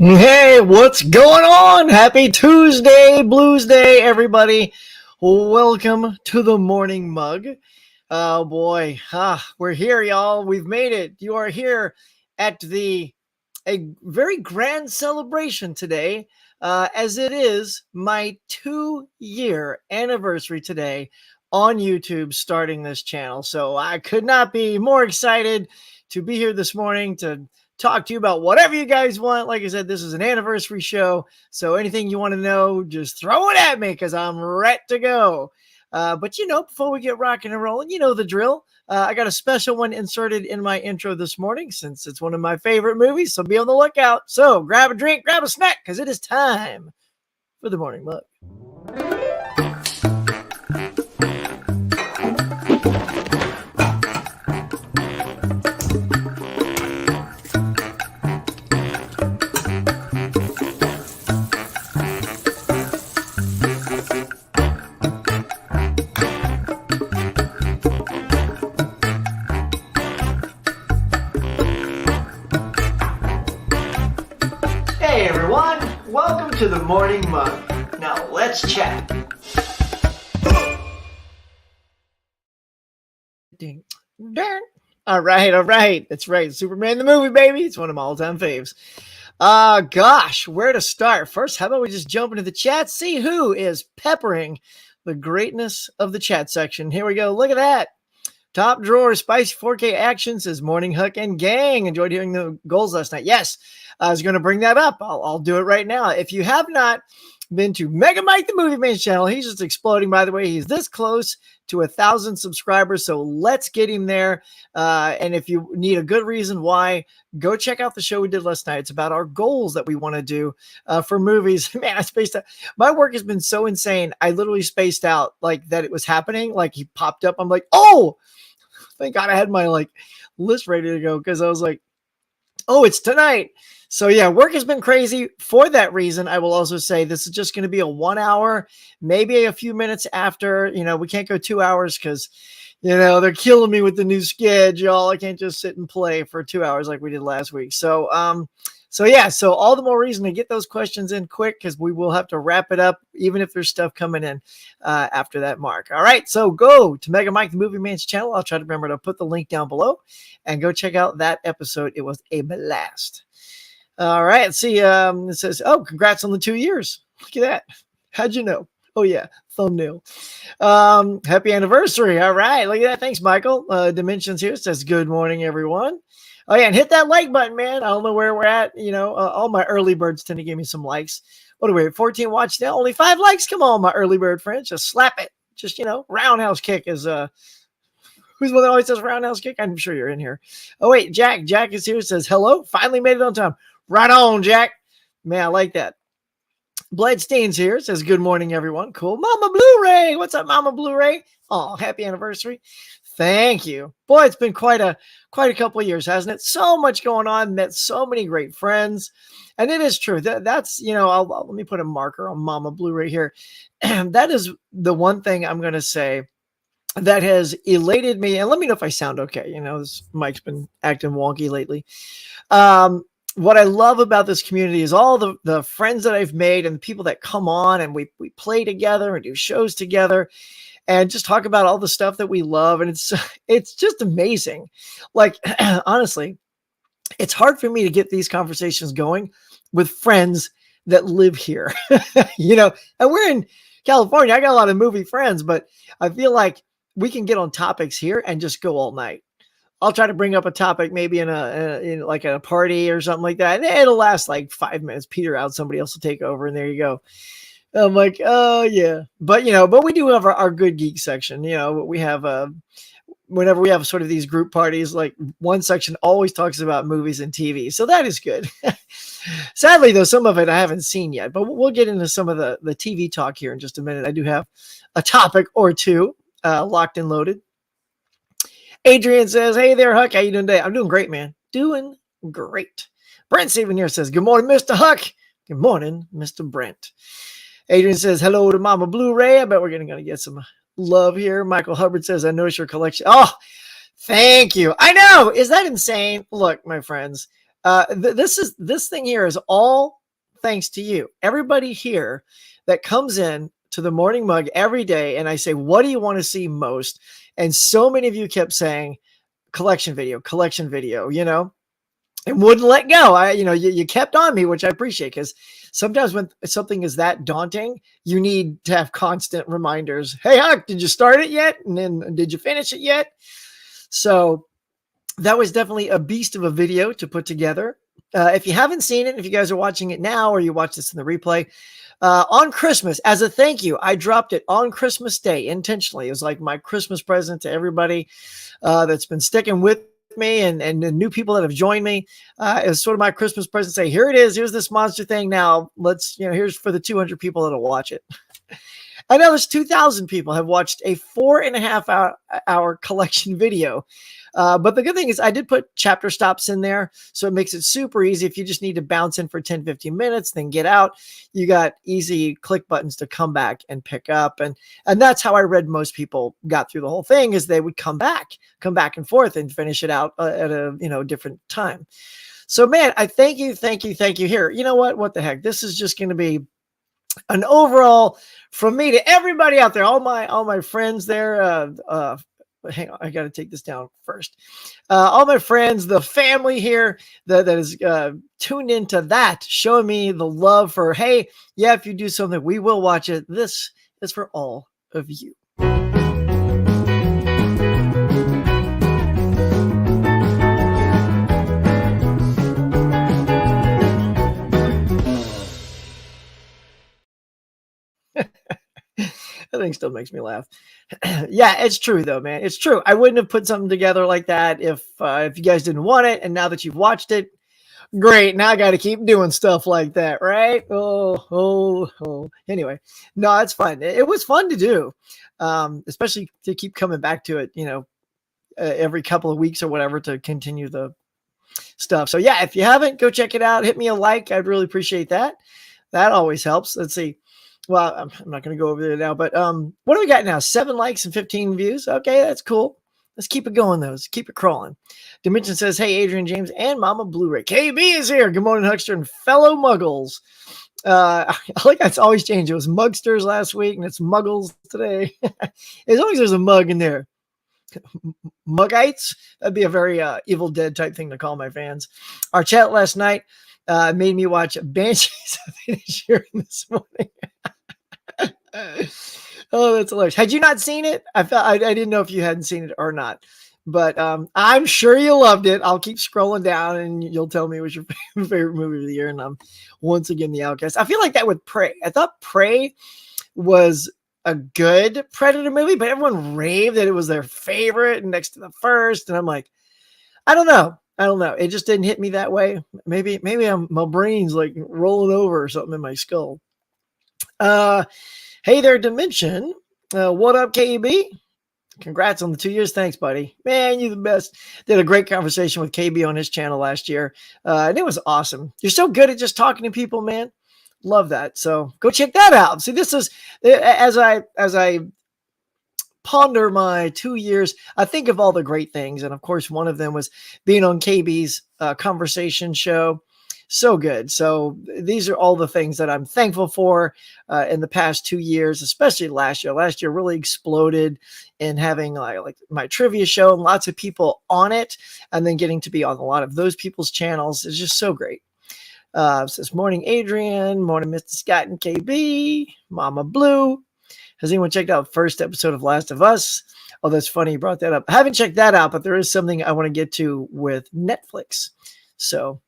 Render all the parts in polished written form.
Hey, what's going on? Happy Tuesday, Blues Day, everybody. Welcome to the Morning Mug. Oh boy, we're here, y'all. We've made it. You are here at a very grand celebration today, as it is my 2-year anniversary today on YouTube starting this channel. So I could not be more excited to be here this morning to talk to you about whatever you guys want. Like I said, this is an anniversary show, so anything you want to know, just throw it at me because I'm ready to go. But before we get rocking and rolling, you know the drill. I got a special one inserted in my intro this morning since it's one of my favorite movies, so be on the lookout. So grab a drink, grab a snack, because it is time for the Morning Mug. Hey everyone, welcome to the Morning Mug. Now let's chat. Ding, ding. All right. That's right. Superman the movie, baby. It's one of my all-time faves. Gosh, where to start? First, how about we just jump into the chat, see who is peppering the greatness of the chat section. Here we go. Look at that. Top drawer, spicy 4K action says morning Huck and gang. Enjoyed hearing the goals last night. Yes, I was going to bring that up. I'll do it right now. If you have not been to MegaMikeTheMovieMan channel, he's just exploding, by the way. He's this close to 1,000 subscribers, so let's get him there. And if you need a good reason why, go check out the show we did last night. It's about our goals that we want to do for movies. Man, I spaced out. My work has been so insane. I literally spaced out like that it was happening. Like he popped up. I'm like, oh, thank God I had my list ready to go because I was like, oh, it's tonight. So yeah, work has been crazy. For that reason, I will also say this is just going to be a 1 hour, maybe a few minutes after. We can't go 2 hours because, they're killing me with the new schedule. I can't just sit and play for 2 hours like we did last week. So all the more reason to get those questions in quick because we will have to wrap it up, even if there's stuff coming in after that mark. All right, so go to Mega Mike the Movie Man's channel. I'll try to remember to put the link down below and go check out that episode. It was a blast. All right, let's see. It says, oh, congrats on the 2 years. Look at that. How'd you know? Oh, yeah, thumbnail. Happy anniversary. All right, look at that. Thanks, Michael. Dimensions here says, good morning, everyone. Oh, yeah, and hit that like button, man. I don't know where we're at. All my early birds tend to give me some likes. What are we at? 14 watch now? Only 5 likes? Come on, my early bird friends. Just slap it. Just, roundhouse kick is... Who's one that always says roundhouse kick? I'm sure you're in here. Oh, wait, Jack. Jack is here. Says, hello. Finally made it on time. Right on, Jack. Man, I like that. Bloodstain's here. Says, good morning, everyone. Cool. Mama Blu-ray. What's up, Mama Blu-ray? Oh, happy anniversary. Thank you. Boy, it's been quite a couple of years, hasn't it? So much going on. Met so many great friends. And it is true. That's, let me put a marker on Mama Blu-ray here. That is the one thing I'm going to say that has elated me. And let me know if I sound okay. This mic's been acting wonky lately. What I love about this community is all the friends that I've made and the people that come on and we play together and do shows together and just talk about all the stuff that we love. And it's just amazing. Like, honestly, it's hard for me to get these conversations going with friends that live here, and we're in California. I got a lot of movie friends, but I feel like we can get on topics here and just go all night. I'll try to bring up a topic maybe in a party or something like that. And it'll last like 5 minutes, peter out, somebody else will take over, and there you go. I'm like, oh yeah. But we do have our good geek section. We have whenever we have sort of these group parties, like one section always talks about movies and TV. So that is good. Sadly, though, some of it I haven't seen yet, but we'll get into some of the TV talk here in just a minute. I do have a topic or two locked and loaded. Adrian says, hey there, Huck. How you doing today? I'm doing great, man. Doing great. Brent Steven here says, good morning, Mr. Huck. Good morning, Mr. Brent. Adrian says, hello to Mama Blu-ray. I bet we're going to get some love here. Michael Hubbard says, I noticed your collection. Oh, thank you. I know. Is that insane? Look, my friends, This thing here is all thanks to you. Everybody here that comes in to the morning mug every day, and I say, what do you want to see most? And so many of you kept saying collection video, and wouldn't let go. You kept on me, which I appreciate, because sometimes when something is that daunting, you need to have constant reminders. Hey, Huck, did you start it yet? And then did you finish it yet? So that was definitely a beast of a video to put together. If you haven't seen it, if you guys are watching it now, or you watch this in the replay, on Christmas, as a thank you, I dropped it on Christmas Day intentionally. It was like my Christmas present to everybody that's been sticking with me, and the new people that have joined me. It was sort of my Christmas present. Say, here it is. Here's this monster thing. Now here's for the 200 people that'll watch it. I know there's 2,000 people have watched a 4.5 hour collection video. But the good thing is I did put chapter stops in there, so it makes it super easy. If you just need to bounce in for 10, 15 minutes, then get out, you got easy click buttons to come back and pick up. And that's how I read most people got through the whole thing, is they would come back and forth and finish it out at a different time. So man, I thank you here. You know what the heck? This is just going to be an overall from me to everybody out there, all my friends there. Hang on, I got to take this down first. All my friends, the family here that is tuned into that, showing me the love for, hey, yeah, if you do something, we will watch it. This is for all of you. That thing still makes me laugh. Yeah, it's true though, man. It's true. I wouldn't have put something together like that if you guys didn't want it. And now that you've watched it, great. Now I got to keep doing stuff like that, right? Oh. Anyway, no, it's fun. It was fun to do, especially to keep coming back to it. Every couple of weeks or whatever to continue the stuff. So yeah, if you haven't, go check it out. Hit me a like. I'd really appreciate that. That always helps. Let's see. Well, I'm not going to go over there now, but what do we got now? 7 likes and 15 views. Okay, that's cool. Let's keep it going, though. Let's keep it crawling. Dimension says, hey, Adrian James and Mama Blu-ray. KB is here. Good morning, Huckster and fellow Muggles. I like that's always changed. It was Mugsters last week, and it's Muggles today. As long as there's a mug in there. Muggites? That'd be a very Evil Dead type thing to call my fans. Our chat last night made me watch Banshees of Inisherin this morning. Oh, that's hilarious. Had you not seen it? I didn't know if you hadn't seen it or not, but I'm sure you loved it. I'll keep scrolling down and you'll tell me what's your favorite movie of the year. And I'm once again the outcast. I feel like that with Prey. I thought Prey was a good Predator movie, but everyone raved that it was their favorite next to the first. And I'm like, I don't know. It just didn't hit me that way. Maybe my brain's like rolling over or something in my skull. Hey there, Dimension. What up, KB? Congrats on the 2 years. Thanks, buddy. Man, you're the best. Did a great conversation with KB on his channel last year. And it was awesome. You're so good at just talking to people, man. Love that. So go check that out. See, this is, as I ponder my 2 years, I think of all the great things. And of course, one of them was being on KB's conversation show. So good. So these are all the things that I'm thankful for in the past 2 years, especially last year. Last year really exploded in having like my trivia show and lots of people on it, and then getting to be on a lot of those people's channels is just so great. Says morning, Adrian. Morning, Mr. Scott and KB. Mama Blue. Has anyone checked out the first episode of Last of Us? Oh, that's funny you brought that up. I haven't checked that out, but there is something I want to get to with Netflix. So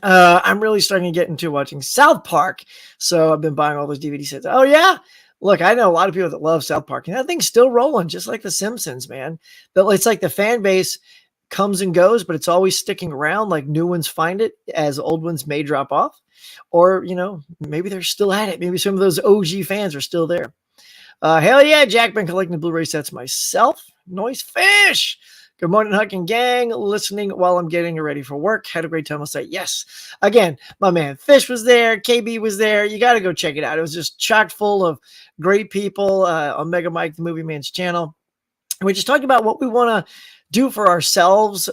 I'm really starting to get into watching South Park. So I've been buying all those DVD sets. Oh, yeah. Look, I know a lot of people that love South Park, and that thing's still rolling, just like The Simpsons, man. It's like the fan base comes and goes, but it's always sticking around. Like new ones find it as old ones may drop off, or, maybe they're still at it. Maybe some of those OG fans are still there. Hell yeah, Jack, been collecting Blu-ray sets myself. Noise fish. Good morning, Huck and gang. Listening while I'm getting ready for work. Had a great time. I'll say yes. Again, my man Fish was there. KB was there. You got to go check it out. It was just chock full of great people on Mega Mike, the Movie Man's channel. We just talked about what we want to do for ourselves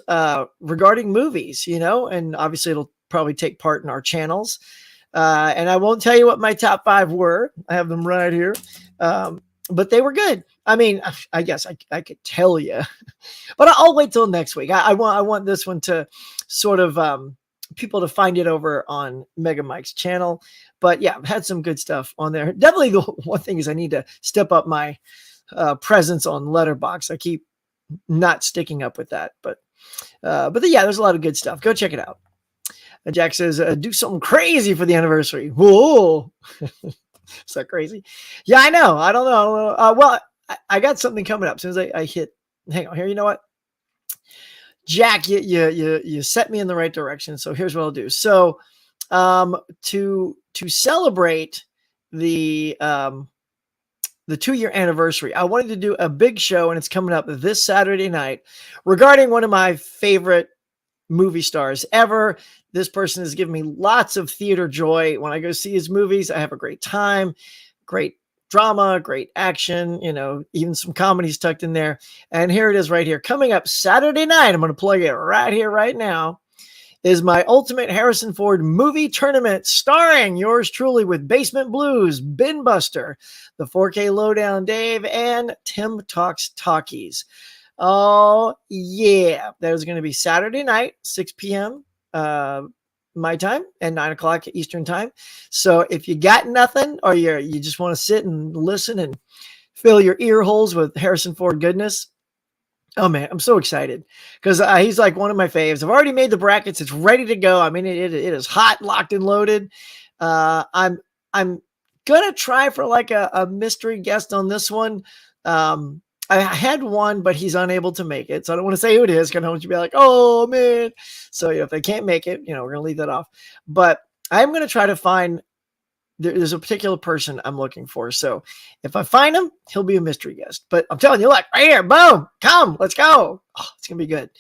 regarding movies, and obviously it'll probably take part in our channels. And I won't tell you what my top 5 were. I have them right here. But they were good. I mean, I guess I could tell you, but I'll wait till next week. I want this one to sort of people to find it over on Mega Mike's channel. But yeah, I've had some good stuff on there. Definitely the one thing is I need to step up my presence on Letterboxd. I keep not sticking up with that, but yeah, there's a lot of good stuff. Go check it out. Jack says, do something crazy for the anniversary. Whoa. Is that crazy? Yeah, I know. I don't know. Well, I got something coming up. As soon as I hit, hang on here. You know what? Jack, you set me in the right direction. So here's what I'll do. So to celebrate the 2-year anniversary, I wanted to do a big show, and it's coming up this Saturday night regarding one of my favorite movie stars ever. This person has given me lots of theater joy. When I go see his movies, I have a great time, great drama, great action, even some comedies tucked in there. And here it is right here. Coming up Saturday night, I'm going to plug it right here, right now, is my Ultimate Harrison Ford Movie Tournament, starring yours truly with Basement Blues, Bin Buster, the 4K Lowdown Dave, and Tim Talks Talkies. Oh, yeah. That is going to be Saturday night, 6 p.m. My time and 9 o'clock Eastern time. So if you got nothing, or you just want to sit and listen and fill your ear holes with Harrison Ford goodness, oh man, I'm so excited because he's like one of my faves. I've already made the brackets. It's ready to go. I mean, it is hot, locked, and loaded. I'm gonna try for like a mystery guest on this one. I had one, but he's unable to make it. So I don't want to say who it is. Because I don't want you to be like, oh, man. So if they can't make it, we're going to leave that off. But I'm going to try to find, there's a particular person I'm looking for. So if I find him, he'll be a mystery guest. But I'm telling you, look, right here, boom, come, let's go. Oh, it's going to be good.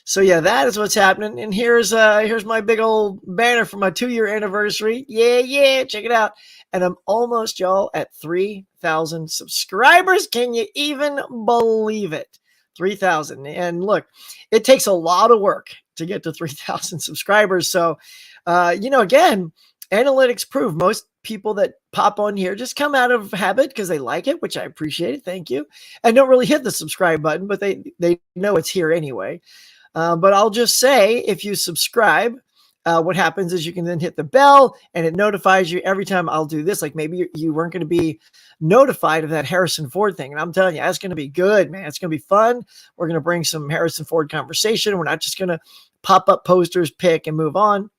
So yeah, that is what's happening. And here's my big old banner for my 2-year anniversary. Yeah, check it out. And I'm almost, y'all, at 3,000 subscribers. Can you even believe it? 3,000. And look, it takes a lot of work to get to 3,000 subscribers. So, again, analytics prove most people that pop on here just come out of habit because they like it, which I appreciate it. Thank you. And don't really hit the subscribe button, but they know it's here anyway. But I'll just say, if you subscribe, what happens is you can then hit the bell and it notifies you every time I'll do this. Like maybe you weren't going to be notified of that Harrison Ford thing. And I'm telling you, that's going to be good, man. It's going to be fun. We're going to bring some Harrison Ford conversation. We're not just going to pop up posters, pick, and move on.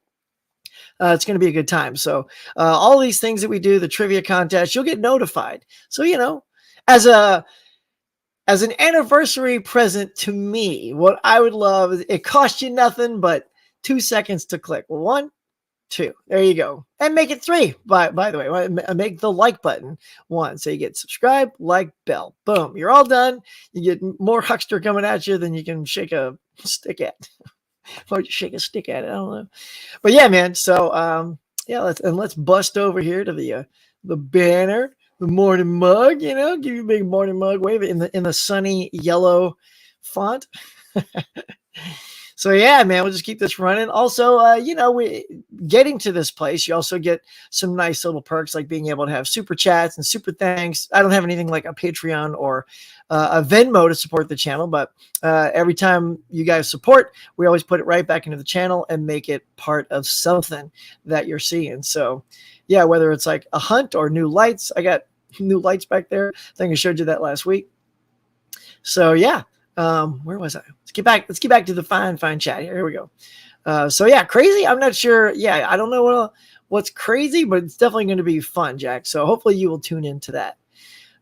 It's going to be a good time. So all these things that we do, the trivia contest, you'll get notified. So, as an anniversary present to me, what I would love is it costs you nothing but 2 seconds to click. 1, 2. There you go. And make it 3. By the way, make the like button 1. So you get subscribe, like, bell. Boom. You're all done. You get more huckster coming at you than you can shake a stick at. Or you shake a stick at it. I don't know. But yeah, man. So let's bust over here to the banner. The morning mug, give you a big morning mug, wave it in the sunny yellow font. So yeah, man, we'll just keep this running. Also, we getting to this place, you also get some nice little perks like being able to have super chats and super thanks. I don't have anything like a Patreon or a Venmo to support the channel, but every time you guys support, we always put it right back into the channel and make it part of something that you're seeing. So yeah, whether it's like a hunt or new lights, I got new lights back there. I think I showed you that last week. So yeah, where was I? Let's get back to the fine chat here. Here we go. So yeah, crazy. I'm not sure. Yeah, I don't know what's crazy, but it's definitely going to be fun, Jack. So hopefully you will tune into that.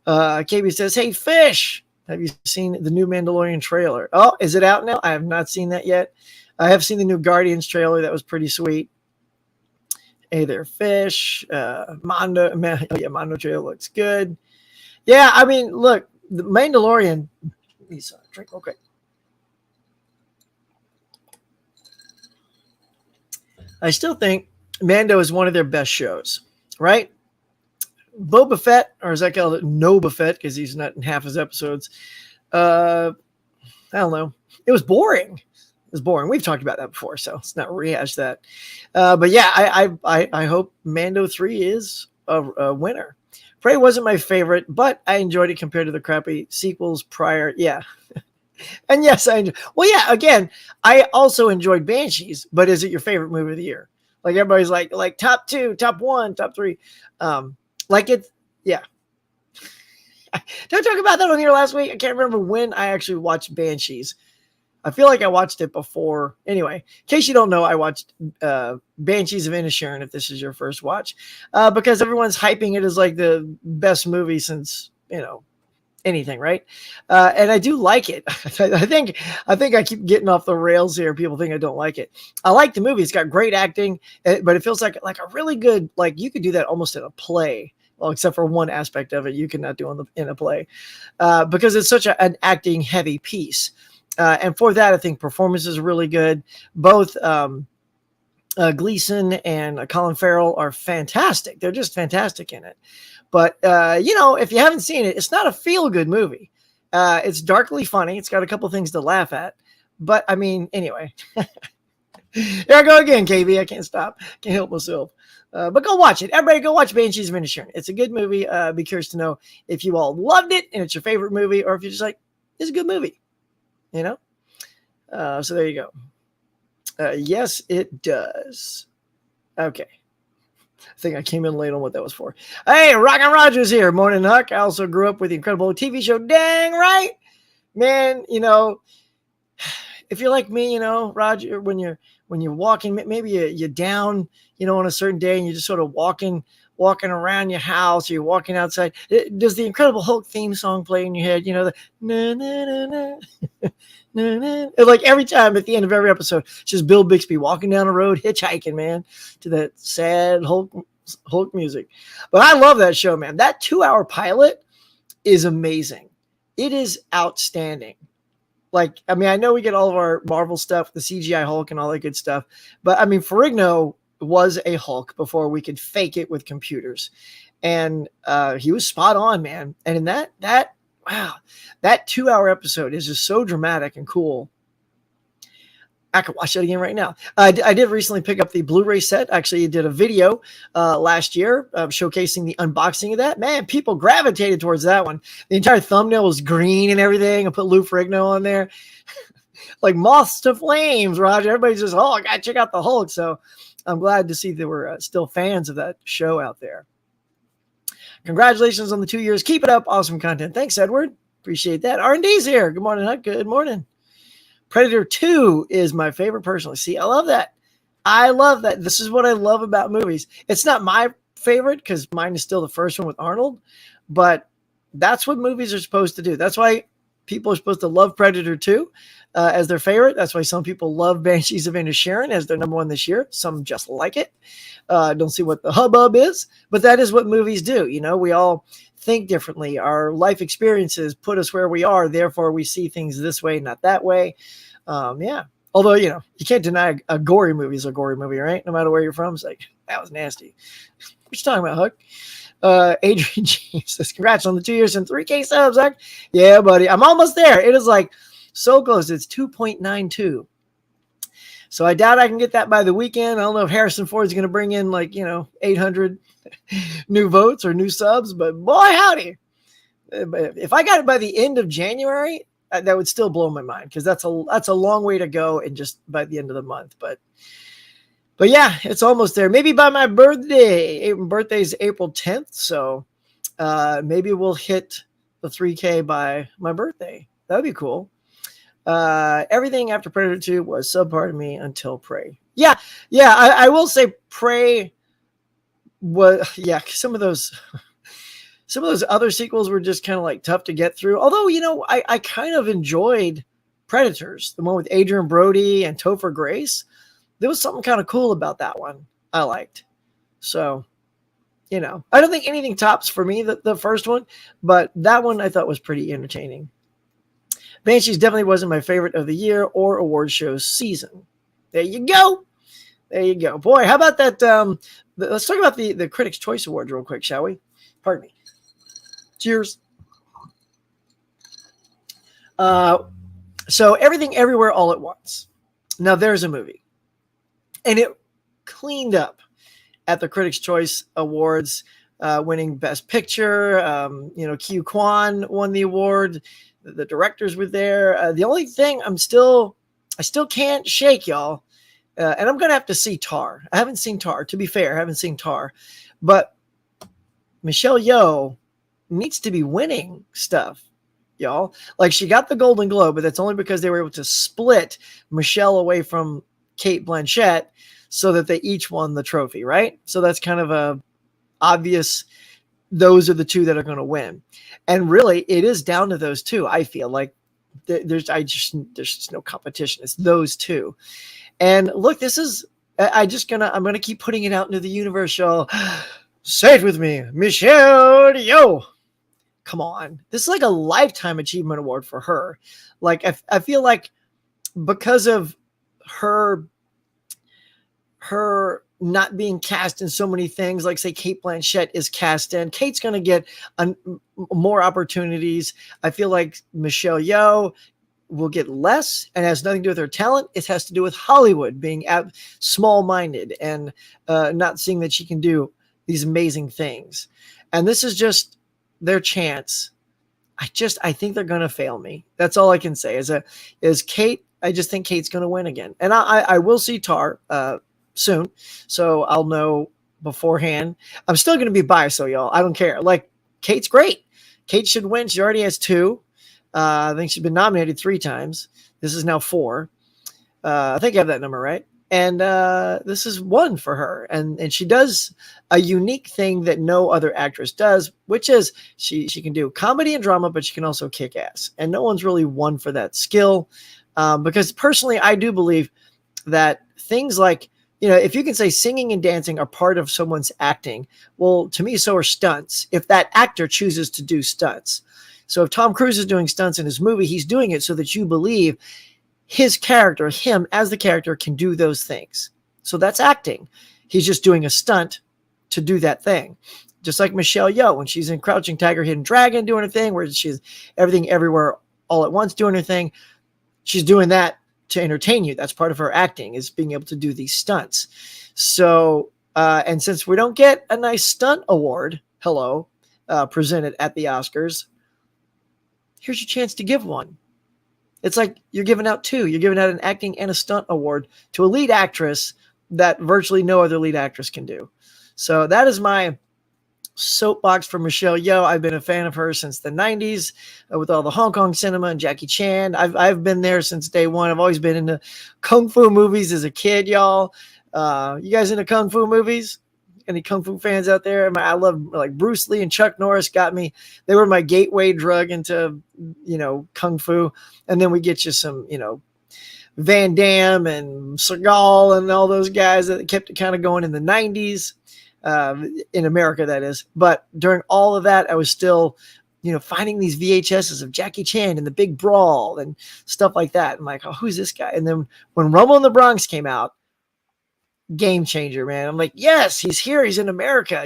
KB says, hey, Fish, have you seen the new Mandalorian trailer? Oh, is it out now? I have not seen that yet. I have seen the new Guardians trailer. That was pretty sweet. Hey there, Fish. Mondo trailer looks good. Yeah, I mean, look, the Mandalorian. Please drink. Okay. I still think Mando is one of their best shows, right? Boba Fett, or as I call it, Noba Fett, because he's not in half his episodes. I don't know. it was boring. It was boring. We've talked about that before, so let's not rehash that. But yeah, I hope Mando 3 is a winner. Prey wasn't my favorite, but I enjoyed it compared to the crappy sequels prior. Yeah. And yes, I enjoy. Well, yeah, again, I also enjoyed Banshees, but is it your favorite movie of the year? Like everybody's like top 2, top 1, top 3. Like it's, yeah. Did I talk about that on here last week? I can't remember when I actually watched Banshees. I feel like I watched it before. Anyway, in case you don't know, I watched Banshees of Inisherin, if this is your first watch, because everyone's hyping it as like the best movie since, anything, right? And I do like it. I think I keep getting off the rails here. People think I don't like it. I like the movie. It's got great acting, but it feels like a really good, like you could do that almost in a play. Well, except for one aspect of it, you cannot do in a play because it's such an acting heavy piece. And for that, I think performances are really good. Both Gleason and Colin Farrell are fantastic. They're just fantastic in it. But, if you haven't seen it, it's not a feel-good movie. It's darkly funny. It's got a couple things to laugh at. But, I mean, anyway. Here I go again, KB. I can't stop. Can't help myself. But go watch it. Everybody go watch Banshees of Inisherin. It's a good movie. Be curious to know if you all loved it and it's your favorite movie, or if you're just like, it's a good movie. So there you go. Yes, it does. Okay. I think I came in late on what that was for. Hey, Rockin' Rogers here. Morning, Huck. I also grew up with the incredible TV show. Dang right. Man, if you're like me, Roger, when you're walking, maybe you're down, on a certain day and you're just sort of walking around your house, or you're walking outside. Does the Incredible Hulk theme song play in your head? The na na na na. It's like every time at the end of every episode, it's just Bill Bixby walking down the road, hitchhiking, man, to that sad Hulk music. But I love that show, man. That 2-hour pilot is amazing. It is outstanding. Like, I mean, I know we get all of our Marvel stuff, the CGI Hulk and all that good stuff, but I mean, Ferrigno was a Hulk before we could fake it with computers, and he was spot on, man. And in that 2-hour episode is just so dramatic and cool. I could watch that again right now. I did recently pick up the Blu-ray set. Actually, I did a video last year showcasing the unboxing of that. Man, people gravitated towards that one. The entire thumbnail was green and everything. I put Lou Ferrigno on there. Like moths to flames, Roger. Everybody's just, I got to check out the Hulk. So I'm glad to see there were still fans of that show out there. Congratulations on the 2 years. Keep it up. Awesome content. Thanks, Edward. Appreciate that. R&D's here. Good morning, Huck. Good morning. Predator 2 is my favorite personally. See, I love that. I love that. This is what I love about movies. It's not my favorite because mine is still the first one with Arnold, but that's what movies are supposed to do. That's why people are supposed to love Predator 2 as their favorite. That's why some people love Banshees of Inisherin as their number one this year. Some just like it. Don't see what the hubbub is, but that is what movies do. We all think differently. Our life experiences put us where we are. Therefore, we see things this way, not that way. Yeah. Although, you can't deny a gory movie is a gory movie, right? No matter where you're from. It's like, that was nasty. What you talking about, Huck? Adrian James says, congrats on the 2 years and 3K subs, Huck. Yeah, buddy. I'm almost there. It is like so close. It's 2.92. So I doubt I can get that by the weekend. I don't know if Harrison Ford's going to bring in 800 new votes or new subs, but boy, howdy. If I got it by the end of January, that would still blow my mind because that's a long way to go and just by the end of the month. But yeah, it's almost there. Maybe by my birthday. Birthday's April 10th. So maybe we'll hit the 3K by my birthday. That'd be cool. Everything after Predator 2 was subpar to me until Prey. Yeah. I will say Prey was, some of those other sequels were just kind of like tough to get through. Although, I kind of enjoyed Predators, the one with Adrian Brody and Topher Grace. There was something kind of cool about that one I liked. So, I don't think anything tops for me the first one, but that one I thought was pretty entertaining. Banshees definitely wasn't my favorite of the year or award show season. There you go. Boy, how about that? Let's talk about the Critics' Choice Awards real quick, shall we? Pardon me. Cheers. So Everything Everywhere All at Once. Now there's a movie, and it cleaned up at the Critics' Choice Awards, winning Best Picture. Q Kwan won the award. The directors were there. The only thing I still can't shake, y'all, and I'm gonna have to see Tar. I haven't seen Tar. To be fair, I haven't seen Tar, but Michelle Yeoh needs to be winning stuff, y'all. Like, she got the Golden Globe, but that's only because they were able to split Michelle away from Kate Blanchett so that they each won the trophy, right? So that's kind of a obvious, those are the two that are going to win. And really, it is down to those two. I feel like there's just no competition. It's those two. And look, I'm going to keep putting it out into the universe, y'all. Say it with me, Michelle Yeoh. Come on. This is like a lifetime achievement award for her. Like, I feel like because of her not being cast in so many things, like say Kate Blanchett is cast in, Kate's going to get more opportunities. I feel like Michelle Yeoh will get less, and it has nothing to do with her talent. It has to do with Hollywood being small-minded and not seeing that she can do these amazing things. And this is just their chance. I think they're going to fail me. That's all I can say is Kate. I just think Kate's going to win again. And I will see Tar soon, so I'll know beforehand. I'm still going to be biased, so y'all, I don't care. Like, Kate's great. Kate should win. She already has 2. I think she's been nominated 3 times. This is now 4. I think I have that number right. And this is 1 for her. And she does a unique thing that no other actress does, which is she can do comedy and drama, but she can also kick ass. And no one's really won for that skill. Because personally, I do believe that things like, if you can say singing and dancing are part of someone's acting, well, to me, so are stunts. If that actor chooses to do stunts. So if Tom Cruise is doing stunts in his movie, he's doing it so that you believe his character, him as the character, can do those things. So that's acting. He's just doing a stunt to do that thing. Just like Michelle Yeoh, when she's in Crouching Tiger, Hidden Dragon doing her thing, where she's Everything Everywhere All at Once doing her thing, she's doing that to entertain you. That's part of her acting, is being able to do these stunts. So, and since we don't get a nice stunt award, presented at the Oscars, here's your chance to give one. It's like you're giving out 2. You're giving out an acting and a stunt award to a lead actress that virtually no other lead actress can do. So that is my soapbox for Michelle Yeoh. I've been a fan of her since the 90s with all the Hong Kong cinema and Jackie Chan. I've been there since day one. I've always been into Kung Fu movies as a kid, y'all. You guys into Kung Fu movies? Any Kung Fu fans out there? I love, like, Bruce Lee and Chuck Norris got me. They were my gateway drug into, Kung Fu. And then we get you some, Van Damme and Seagal and all those guys that kept it kind of going in the 90s. In America, that is. But during all of that, I was still, finding these VHSs of Jackie Chan and The Big Brawl and stuff like that. I'm like, oh, who's this guy? And then when Rumble in the Bronx came out, game changer, man. I'm like, yes, he's here. He's in America,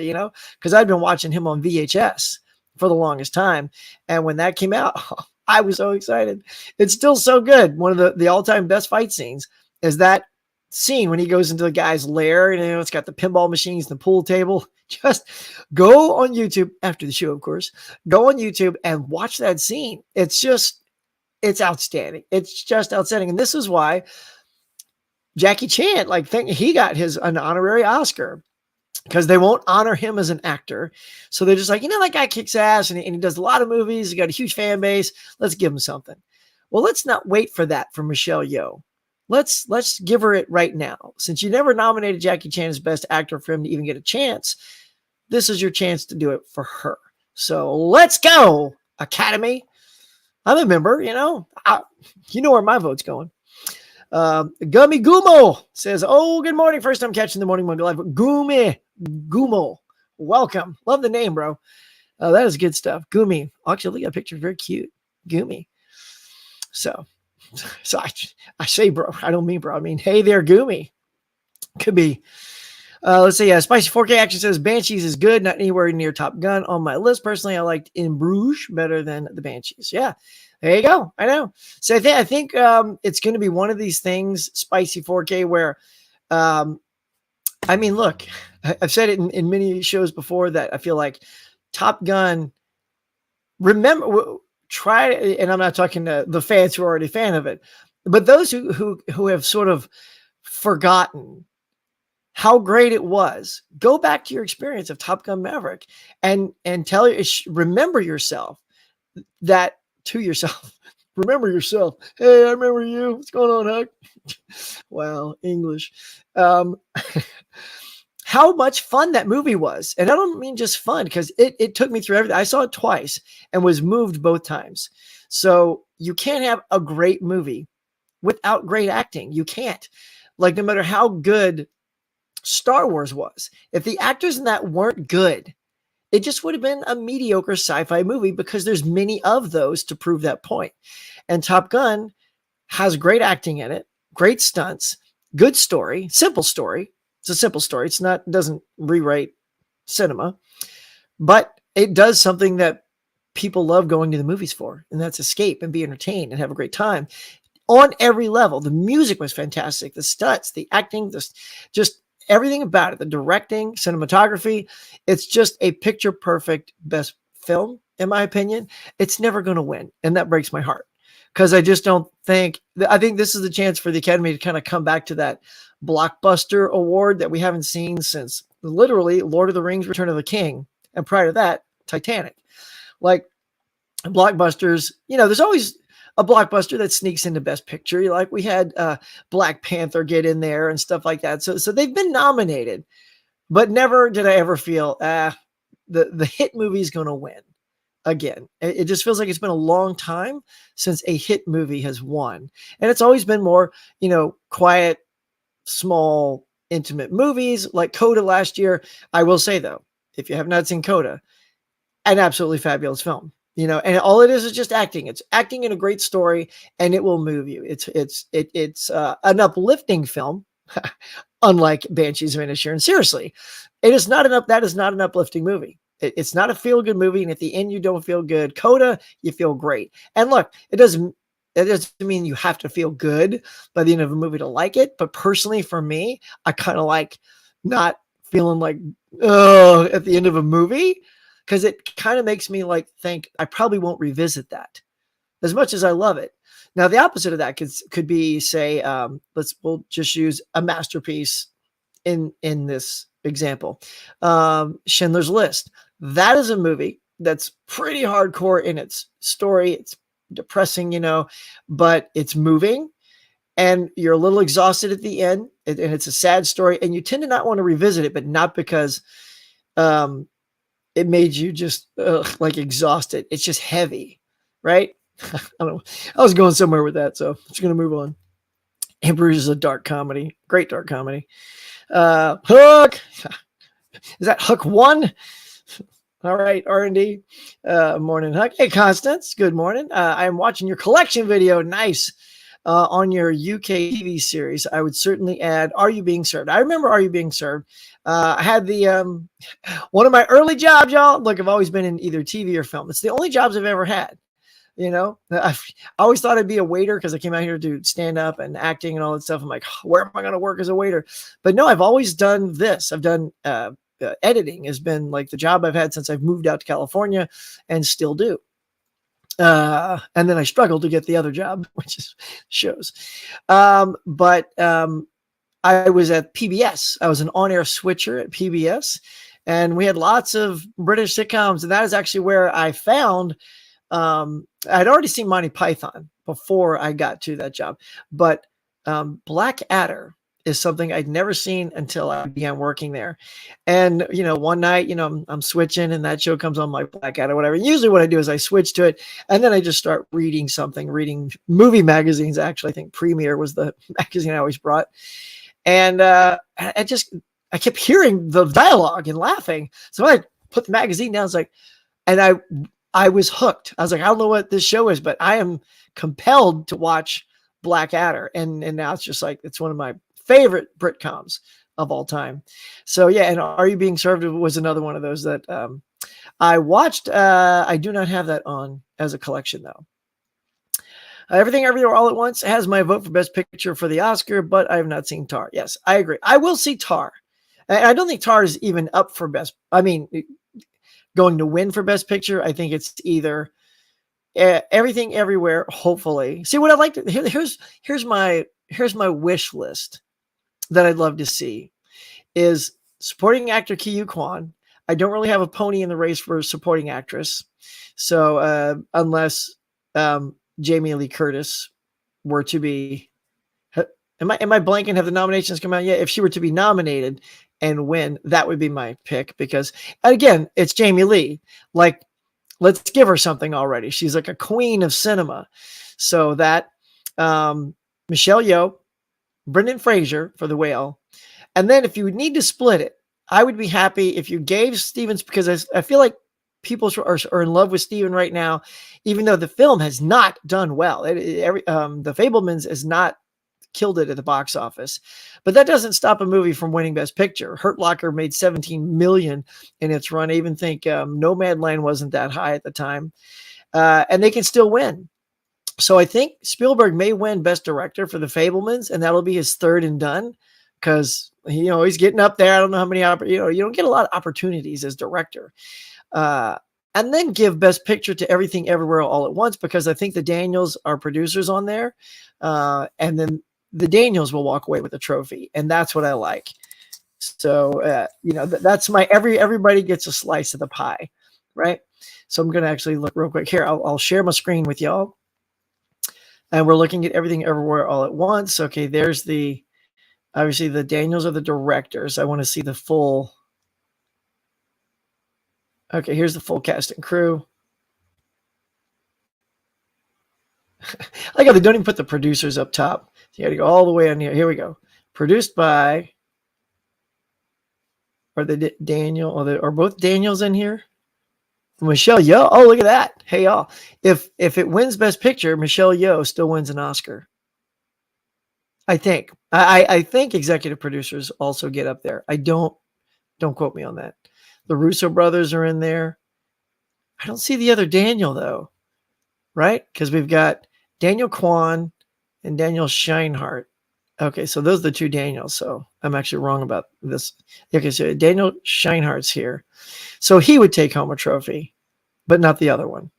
because I'd been watching him on VHS for the longest time. And when that came out, I was so excited. It's still so good. One of the all-time best fight scenes is that scene when he goes into the guy's lair, and it's got the pinball machines, the pool table. Just go on YouTube after the show, of course. Go on YouTube and watch that scene. It's outstanding. It's just outstanding. And this is why Jackie Chan, he got an honorary Oscar, because they won't honor him as an actor. So they're just like, that guy kicks ass and he does a lot of movies. He got a huge fan base. Let's give him something. Well, let's not wait for that for Michelle Yeoh. Let's give her it right now. Since you never nominated Jackie Chan as best actor for him to even get a chance, this is your chance to do it for her. So let's go, Academy. I'm a member, you know where my vote's going. Gummy Gumo says, oh, good morning. First time catching the Morning Mug Live. Gumi Gumo. Welcome. Love the name, bro. That is good stuff. Gumi. Actually, look at a picture. Very cute. Gumi. So I say, bro. I don't mean, bro. I mean, hey there, Gumi. Could be. Let's see. Spicy 4K Action says Banshees is good, not anywhere near Top Gun on my list. Personally, I liked In Bruges better than the Banshees. Yeah, There you go. I know. So I think it's going to be one of these things, spicy 4K, where I mean, look, I've said it in many shows before that I feel like Top Gun. Remember, try, and I'm not talking to the fans who are already a fan of it, but those who have sort of forgotten how great it was. Go back to your experience of Top Gun Maverick and remember yourself that to yourself. Remember yourself. Hey, I remember you. What's going on, Huck? Wow, English. How much fun that movie was. And I don't mean just fun, because it took me through everything. I saw it twice and was moved both times. So you can't have a great movie without great acting. You can't. Like, no matter how good Star Wars was, if the actors in that weren't good, it just would have been a mediocre sci-fi movie, because there's many of those to prove that point. And Top Gun has great acting in it, great stunts, good story, simple story. It's a simple story. It doesn't rewrite cinema, but it does something that people love going to the movies for, and that's escape and be entertained and have a great time on every level. The music was fantastic. The stunts, the acting, just everything about it, the directing, cinematography. It's just a picture perfect best film, in my opinion. It's never going to win, and that breaks my heart, because I just don't think, I think this is the chance for the Academy to kind of come back to that blockbuster award that we haven't seen since literally Lord of the Rings, Return of the King. And prior to that, Titanic. Like, blockbusters, there's always a blockbuster that sneaks into Best Picture. Like, we had Black Panther get in there and stuff like that. So they've been nominated, but never did I ever feel the hit movie is going to win again. It just feels like it's been a long time since a hit movie has won. And it's always been more, quiet, small, intimate movies like Coda last year. I will say, though, if you have not seen Coda, an absolutely fabulous film, and all it is just acting. It's acting in a great story, and it will move you. It's an uplifting film, unlike Banshees of Inisherin. Seriously, it is not enough. That is not an uplifting movie. It's not a feel-good movie, and at the end you don't feel good. Coda, you feel great. And look, it doesn't mean you have to feel good by the end of a movie to like it. But personally, for me, I kind of like not feeling like, oh, at the end of a movie, because it kind of makes me think I probably won't revisit that as much as I love it. Now, the opposite of that could be, say, we'll just use a masterpiece in this example. Schindler's List. That is a movie that's pretty hardcore in its story. It's depressing, but it's moving, and you're a little exhausted at the end, and it's a sad story, and you tend to not want to revisit it, but not because it made you just exhausted. It's just heavy, right? I don't know. I was going somewhere with that, so I'm just going to move on. In Bruges is a dark comedy, great dark comedy. Hook. Is that Hook 1? All right, R&D. Morning, Huck. Hey, Constance. Good morning. I am watching your collection video. Nice. On your UK TV series. I would certainly add Are You Being Served? I remember Are You Being Served? I had the one of my early jobs, y'all. Look, I've always been in either TV or film. It's the only jobs I've ever had. I always thought I'd be a waiter, because I came out here to do stand up and acting and all that stuff. I'm like, where am I going to work as a waiter? But no, I've always done this. I've done editing has been like the job I've had since I've moved out to California, and still do. And then I struggled to get the other job, which is shows. But I was at PBS. I was an on-air switcher at PBS, and we had lots of British sitcoms. And that is actually where I found, I'd already seen Monty Python before I got to that job, but Blackadder is something I'd never seen until I began working there. And, one night, I'm switching, and that show comes on, like Blackadder, whatever. Usually what I do is I switch to it, and then I just start reading movie magazines. Actually, I think Premiere was the magazine I always brought. And I kept hearing the dialogue and laughing. So I put the magazine down. I was like, and I was hooked. I was like, I don't know what this show is, but I am compelled to watch Blackadder. And now it's just like, it's one of my favorite Britcoms of all time. So yeah, and Are You Being Served was another one of those that I watched. I do not have that on as a collection, though. Everything Everywhere All at Once has my vote for Best Picture for the Oscar, but I have not seen Tar. Yes, I agree. I will see Tar. I don't think Tar is even up for best. I mean, going to win for Best Picture. I think it's either Everything Everywhere. Hopefully, see what I'd like to. Here's my wish list that I'd love to see is supporting actor Ki Kwan. I don't really have a pony in the race for supporting actress, so unless Jamie Lee Curtis were to be. Am I blanking? Have the nominations come out yet? If she were to be nominated and win, that would be my pick because, again, it's Jamie Lee. Like, let's give her something already. She's like a queen of cinema. So that Michelle Yeoh, Brendan Fraser for The Whale, and then if you would need to split it, I would be happy if you gave Stevens, because I feel like people are in love with Steven right now, even though the film has not done well. The Fabelmans has not killed it at the box office, but that doesn't stop a movie from winning Best Picture. Hurt Locker made 17 million in its run. I even think Nomadland wasn't that high at the time, and they can still win. So I think Spielberg may win Best Director for The Fabelmans, and that'll be his third and done because he's getting up there. I don't know how many you don't get a lot of opportunities as director. And then give Best Picture to Everything Everywhere All at Once because I think the Daniels are producers on there, and then the Daniels will walk away with a trophy, and that's what I like. So that's my everybody gets a slice of the pie, right? So I'm gonna actually look real quick here. I'll share my screen with y'all, and we're looking at Everything Everywhere All at Once. Okay, there's obviously the Daniels are the directors. I want to see the full. Okay, here's the full cast and crew. I got they don't even put the producers up top. You got to go all the way on here. Here we go. Produced by, are they Daniel? Are both Daniels in here? Michelle Yeoh. Oh, look at that. Hey, y'all. If it wins Best Picture, Michelle Yeoh still wins an Oscar. I think. I think executive producers also get up there. Don't quote me on that. The Russo brothers are in there. I don't see the other Daniel though, right? Because we've got Daniel Kwan and Daniel Scheinhardt. Okay, so those are the two Daniels. So I'm actually wrong about this. Okay, so Daniel Scheinhardt's here. So he would take home a trophy, but not the other one.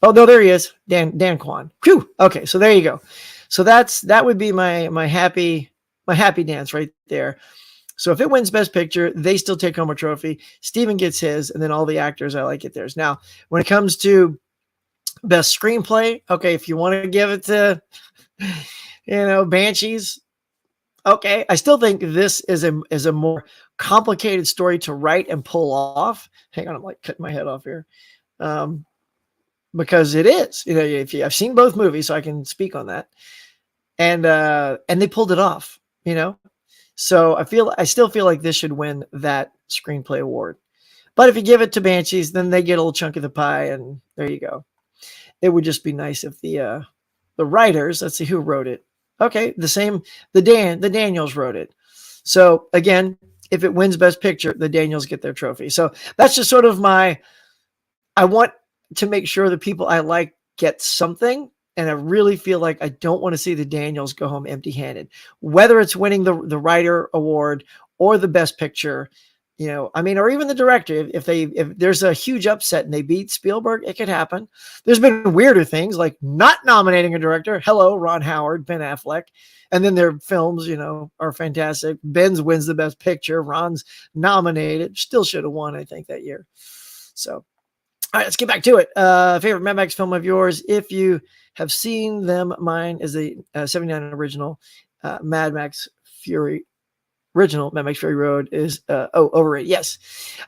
Oh, no, there he is. Dan Kwan. Whew. Okay, so there you go. So that would be my happy dance right there. So if it wins Best Picture, they still take home a trophy. Steven gets his, and then all the actors I like get theirs. Now, when it comes to Best Screenplay, okay, if you want to give it to, Banshees, okay. I still think this is a more complicated story to write and pull off. Hang on, I'm like cutting my head off here. Because it is, I've seen both movies, so I can speak on that. And they pulled it off, So I still feel like this should win that screenplay award. But if you give it to Banshees, then they get a little chunk of the pie, and there you go. It would just be nice if the writers, let's see who wrote it. Okay, the Daniels wrote it. So again, if it wins Best Picture, the Daniels get their trophy. So that's just sort of I want to make sure the people I like get something. And I really feel like I don't want to see the Daniels go home empty-handed, whether it's winning the writer award or the Best Picture, or even the director. If there's a huge upset and they beat Spielberg, it could happen. There's been weirder things like not nominating a director. Hello, Ron Howard, Ben Affleck. And then their films, are fantastic. Ben's wins the Best Picture. Ron's nominated. Still should have won, I think, that year. So, all right, let's get back to it. Favorite Mad Max film of yours? If you have seen them, mine is the 79 original Mad Max Fury. Original Mad Max Fury Road is overrated. Yes.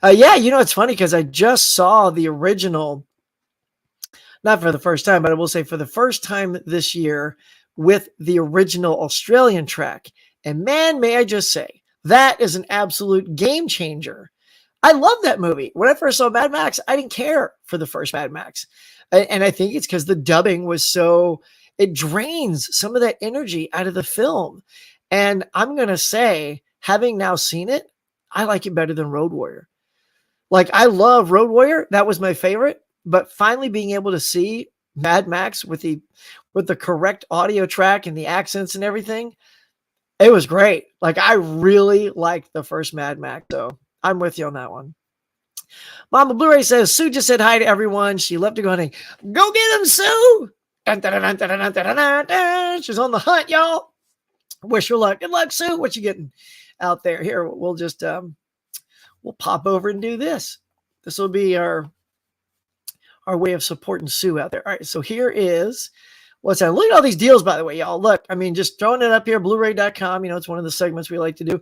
It's funny because I just saw the original, not for the first time, but I will say for the first time this year with the original Australian track. And man, may I just say, that is an absolute game changer. I love that movie. When I first saw Mad Max, I didn't care for the first Mad Max. And I think it's because the dubbing was it drains some of that energy out of the film. And I'm going to say, having now seen it, I like it better than Road Warrior. Like, I love Road Warrior. That was my favorite. But finally being able to see Mad Max with with the correct audio track and the accents and everything. It was great. Like, I really liked the first Mad Max, so I'm with you on that one. Mama Blu-ray says, Sue just said hi to everyone. She left to go hunting. Go get him, Sue! Dun, dun, dun, dun, dun, dun, dun, dun. She's on the hunt, y'all. Wish her luck. Good luck, Sue. What you getting out there? Here, we'll just we'll pop over and do this. This will be our way of supporting Sue out there. All right, so here is what's that? Look at all these deals, by the way, y'all. Look, I mean, just throwing it up here, Blu-ray.com. You know, it's one of the segments we like to do.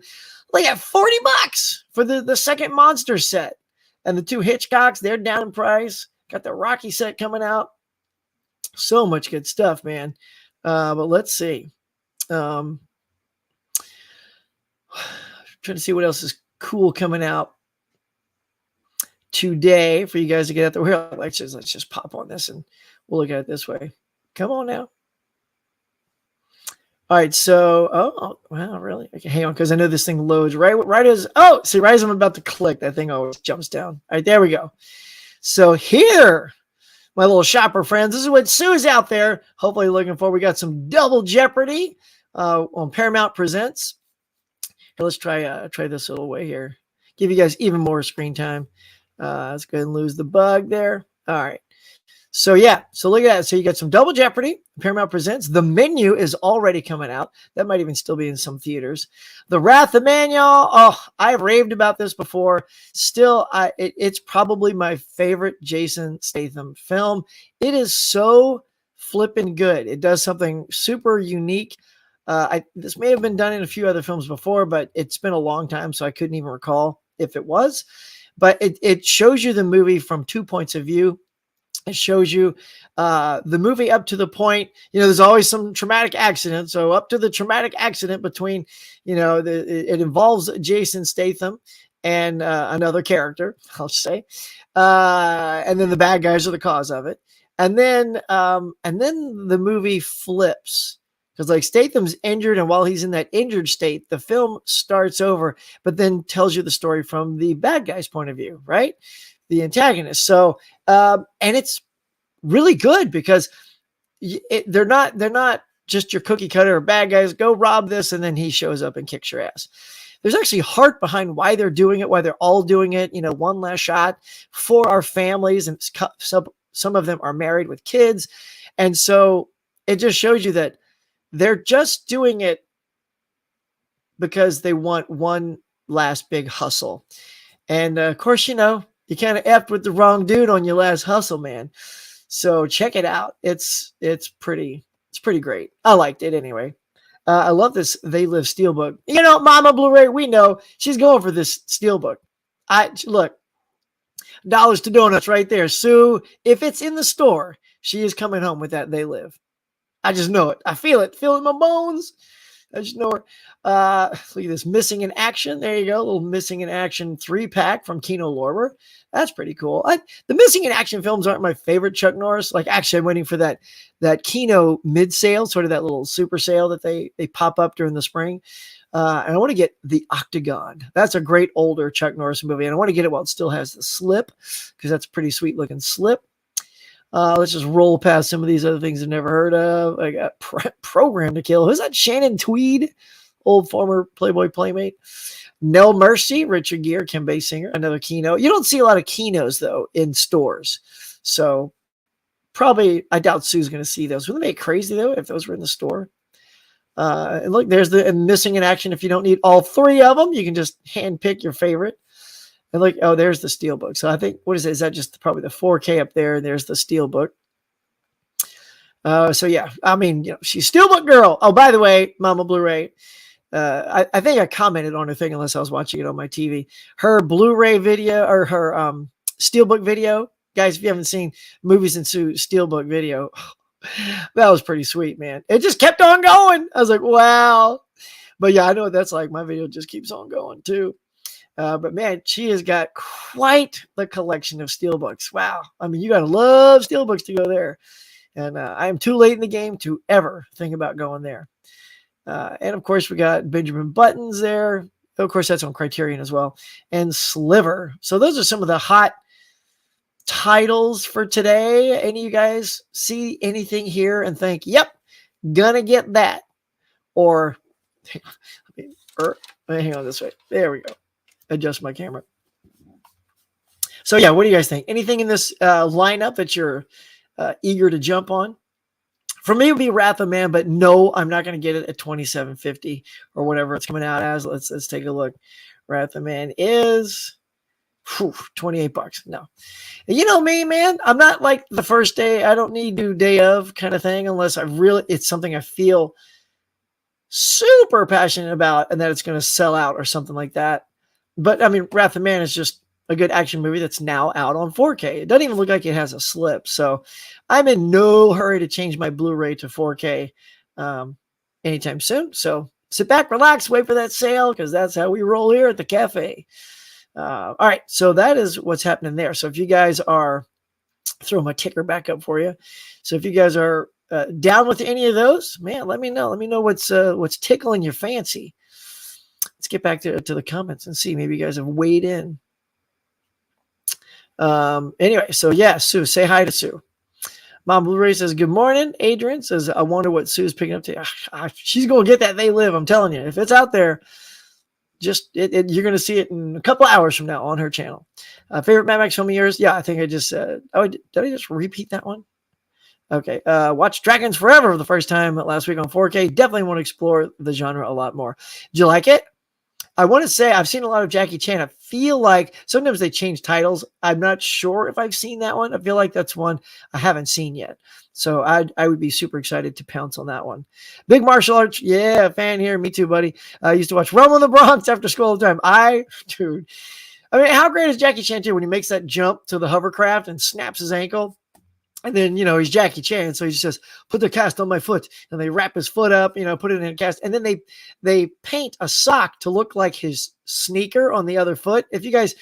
Look at $40 for the second Monster set. And the two Hitchcocks, they're down in price. Got the Rocky set coming out. So much good stuff, man. But let's see. Trying to see what else is cool coming out today for you guys to get out there. Here, let's just pop on this and we'll look at it this way. Come on now. All right, so oh wow, really? Okay, hang on, because I know this thing loads right as I'm about to click, that thing always jumps down. All right, there we go. So here, my little shopper friends, this is what Sue's out there hopefully looking for. We got some Double Jeopardy on Paramount Presents. Here, let's try this little way here. Give you guys even more screen time. Let's go ahead and lose the bug there. All right. So yeah, so look at that. So you got some Double Jeopardy, Paramount Presents. The Menu is already coming out. That might even still be in some theaters. The Wrath of Man, y'all. Oh, I've raved about this before. Still, it's probably my favorite Jason Statham film. It is so flippin' good. It does something super unique. This may have been done in a few other films before, but it's been a long time, so I couldn't even recall if it was. But it shows you the movie from two points of view. It shows you the movie up to the point, you know, there's always some traumatic accident. So up to the traumatic accident between, you know, it involves Jason Statham and another character, I'll say. And then the bad guys are the cause of it. And then the movie flips. Because like Statham's injured, and while he's in that injured state, the film starts over, but then tells you the story from the bad guy's point of view, right? The antagonist. So, and it's really good because they're not just your cookie cutter or bad guys. Go rob this, and then he shows up and kicks your ass. There's actually heart behind why they're doing it, why they're all doing it. You know, one last shot for our families, and some of them are married with kids, and so it just shows you that they're just doing it because they want one last big hustle. And of course, you know, you kind of effed with the wrong dude on your last hustle, man. So check it out. It's pretty great. I liked it anyway. I love this They Live Steelbook. You know, Mama Blu-ray, we know she's going for this Steelbook. Look, dollars to donuts right there. Sue, if it's in the store, she is coming home with that They Live. I just know it. I feel it. Feel it in my bones. I just know it. Look at this Missing in Action. There you go. A little Missing in Action 3-pack from Kino Lorber. That's pretty cool. The Missing in Action films aren't my favorite Chuck Norris. Like, actually, I'm waiting for that Kino mid-sale, sort of that little super sale that they pop up during the spring. And I want to get The Octagon. That's a great older Chuck Norris movie. And I want to get it while it still has the slip, because that's a pretty sweet looking slip. Let's just roll past some of these other things I've never heard of. I got Program to Kill. Who's that? Shannon Tweed, old former Playboy Playmate. No Mercy, Richard Gere, Kim Basinger, another Kino. You don't see a lot of Kinos, though, in stores. So probably, I doubt Sue's going to see those. Wouldn't it make crazy, though, if those were in the store? And look, there's the Missing in Action. If you don't need all three of them, you can just hand pick your favorite. And look, oh, there's the Steelbook. So I think, what is it? Is that just probably the 4K up there? And there's the Steelbook. So yeah, I mean, you know, she's Steelbook girl. Oh, by the way, Mama Blu-ray, I think I commented on her thing, unless I was watching it on my TV. Her Blu-ray video, or her Steelbook video. Guys, if you haven't seen Movies and Sue Steelbook video, that was pretty sweet, man. It just kept on going. I was like, wow. But yeah, I know what that's like. My video just keeps on going too. But man, she has got quite the collection of Steelbooks. Wow. I mean, you got to love Steelbooks to go there. And I am too late in the game to ever think about going there. And of course, we got Benjamin Buttons there. Of course, that's on Criterion as well. And Sliver. So those are some of the hot titles for today? Any of you guys see anything here and think, yep, gonna get that? Or, hang on this way. There we go. Adjust my camera. So yeah, what do you guys think? Anything in this lineup that you're eager to jump on? For me, it would be Wrath of Man, but no, I'm not going to get it at $27.50 or whatever it's coming out as. Let's take a look. Wrath of Man is $28. No, you know me, man. I'm not like the first day. I don't need to day of kind of thing unless it's something I feel super passionate about and that it's going to sell out or something like that. But I mean, Wrath of Man is just a good action movie that's now out on 4K. It doesn't even look like it has a slip. So I'm in no hurry to change my Blu-ray to 4K anytime soon. So sit back, relax, wait for that sale, because that's how we roll here at the cafe. All right, so that is what's happening there. So if you guys are, throw my ticker back up for you. So if you guys are down with any of those, man, let me know. Let me know what's tickling your fancy. Let's get back to the comments and see. Maybe you guys have weighed in. Anyway, so yeah, Sue, say hi to Sue. Mom Blu-ray says, good morning. Adrian says, I wonder what Sue's picking up today. She's going to get that They Live. I'm telling you, if it's out there, you're going to see it in a couple hours from now on her channel. Favorite Mad Max film of yours? Yeah, I think I just said, did I just repeat that one? Okay. Watch Dragons Forever for the first time last week on 4K. Definitely want to explore the genre a lot more. Did you like it? I want to say I've seen a lot of Jackie Chan. I feel like sometimes they change titles. I'm not sure if I've seen that one. I feel like that's one I haven't seen yet. So I would be super excited to pounce on that one. Big martial arts. Yeah, fan here. Me too, buddy. I used to watch Rumble in the Bronx after school all the time. I mean, how great is Jackie Chan too when he makes that jump to the hovercraft and snaps his ankle? And then, he's Jackie Chan. So he just says, put the cast on my foot. And they wrap his foot up, put it in a cast. And then they paint a sock to look like his sneaker on the other foot. If you guys,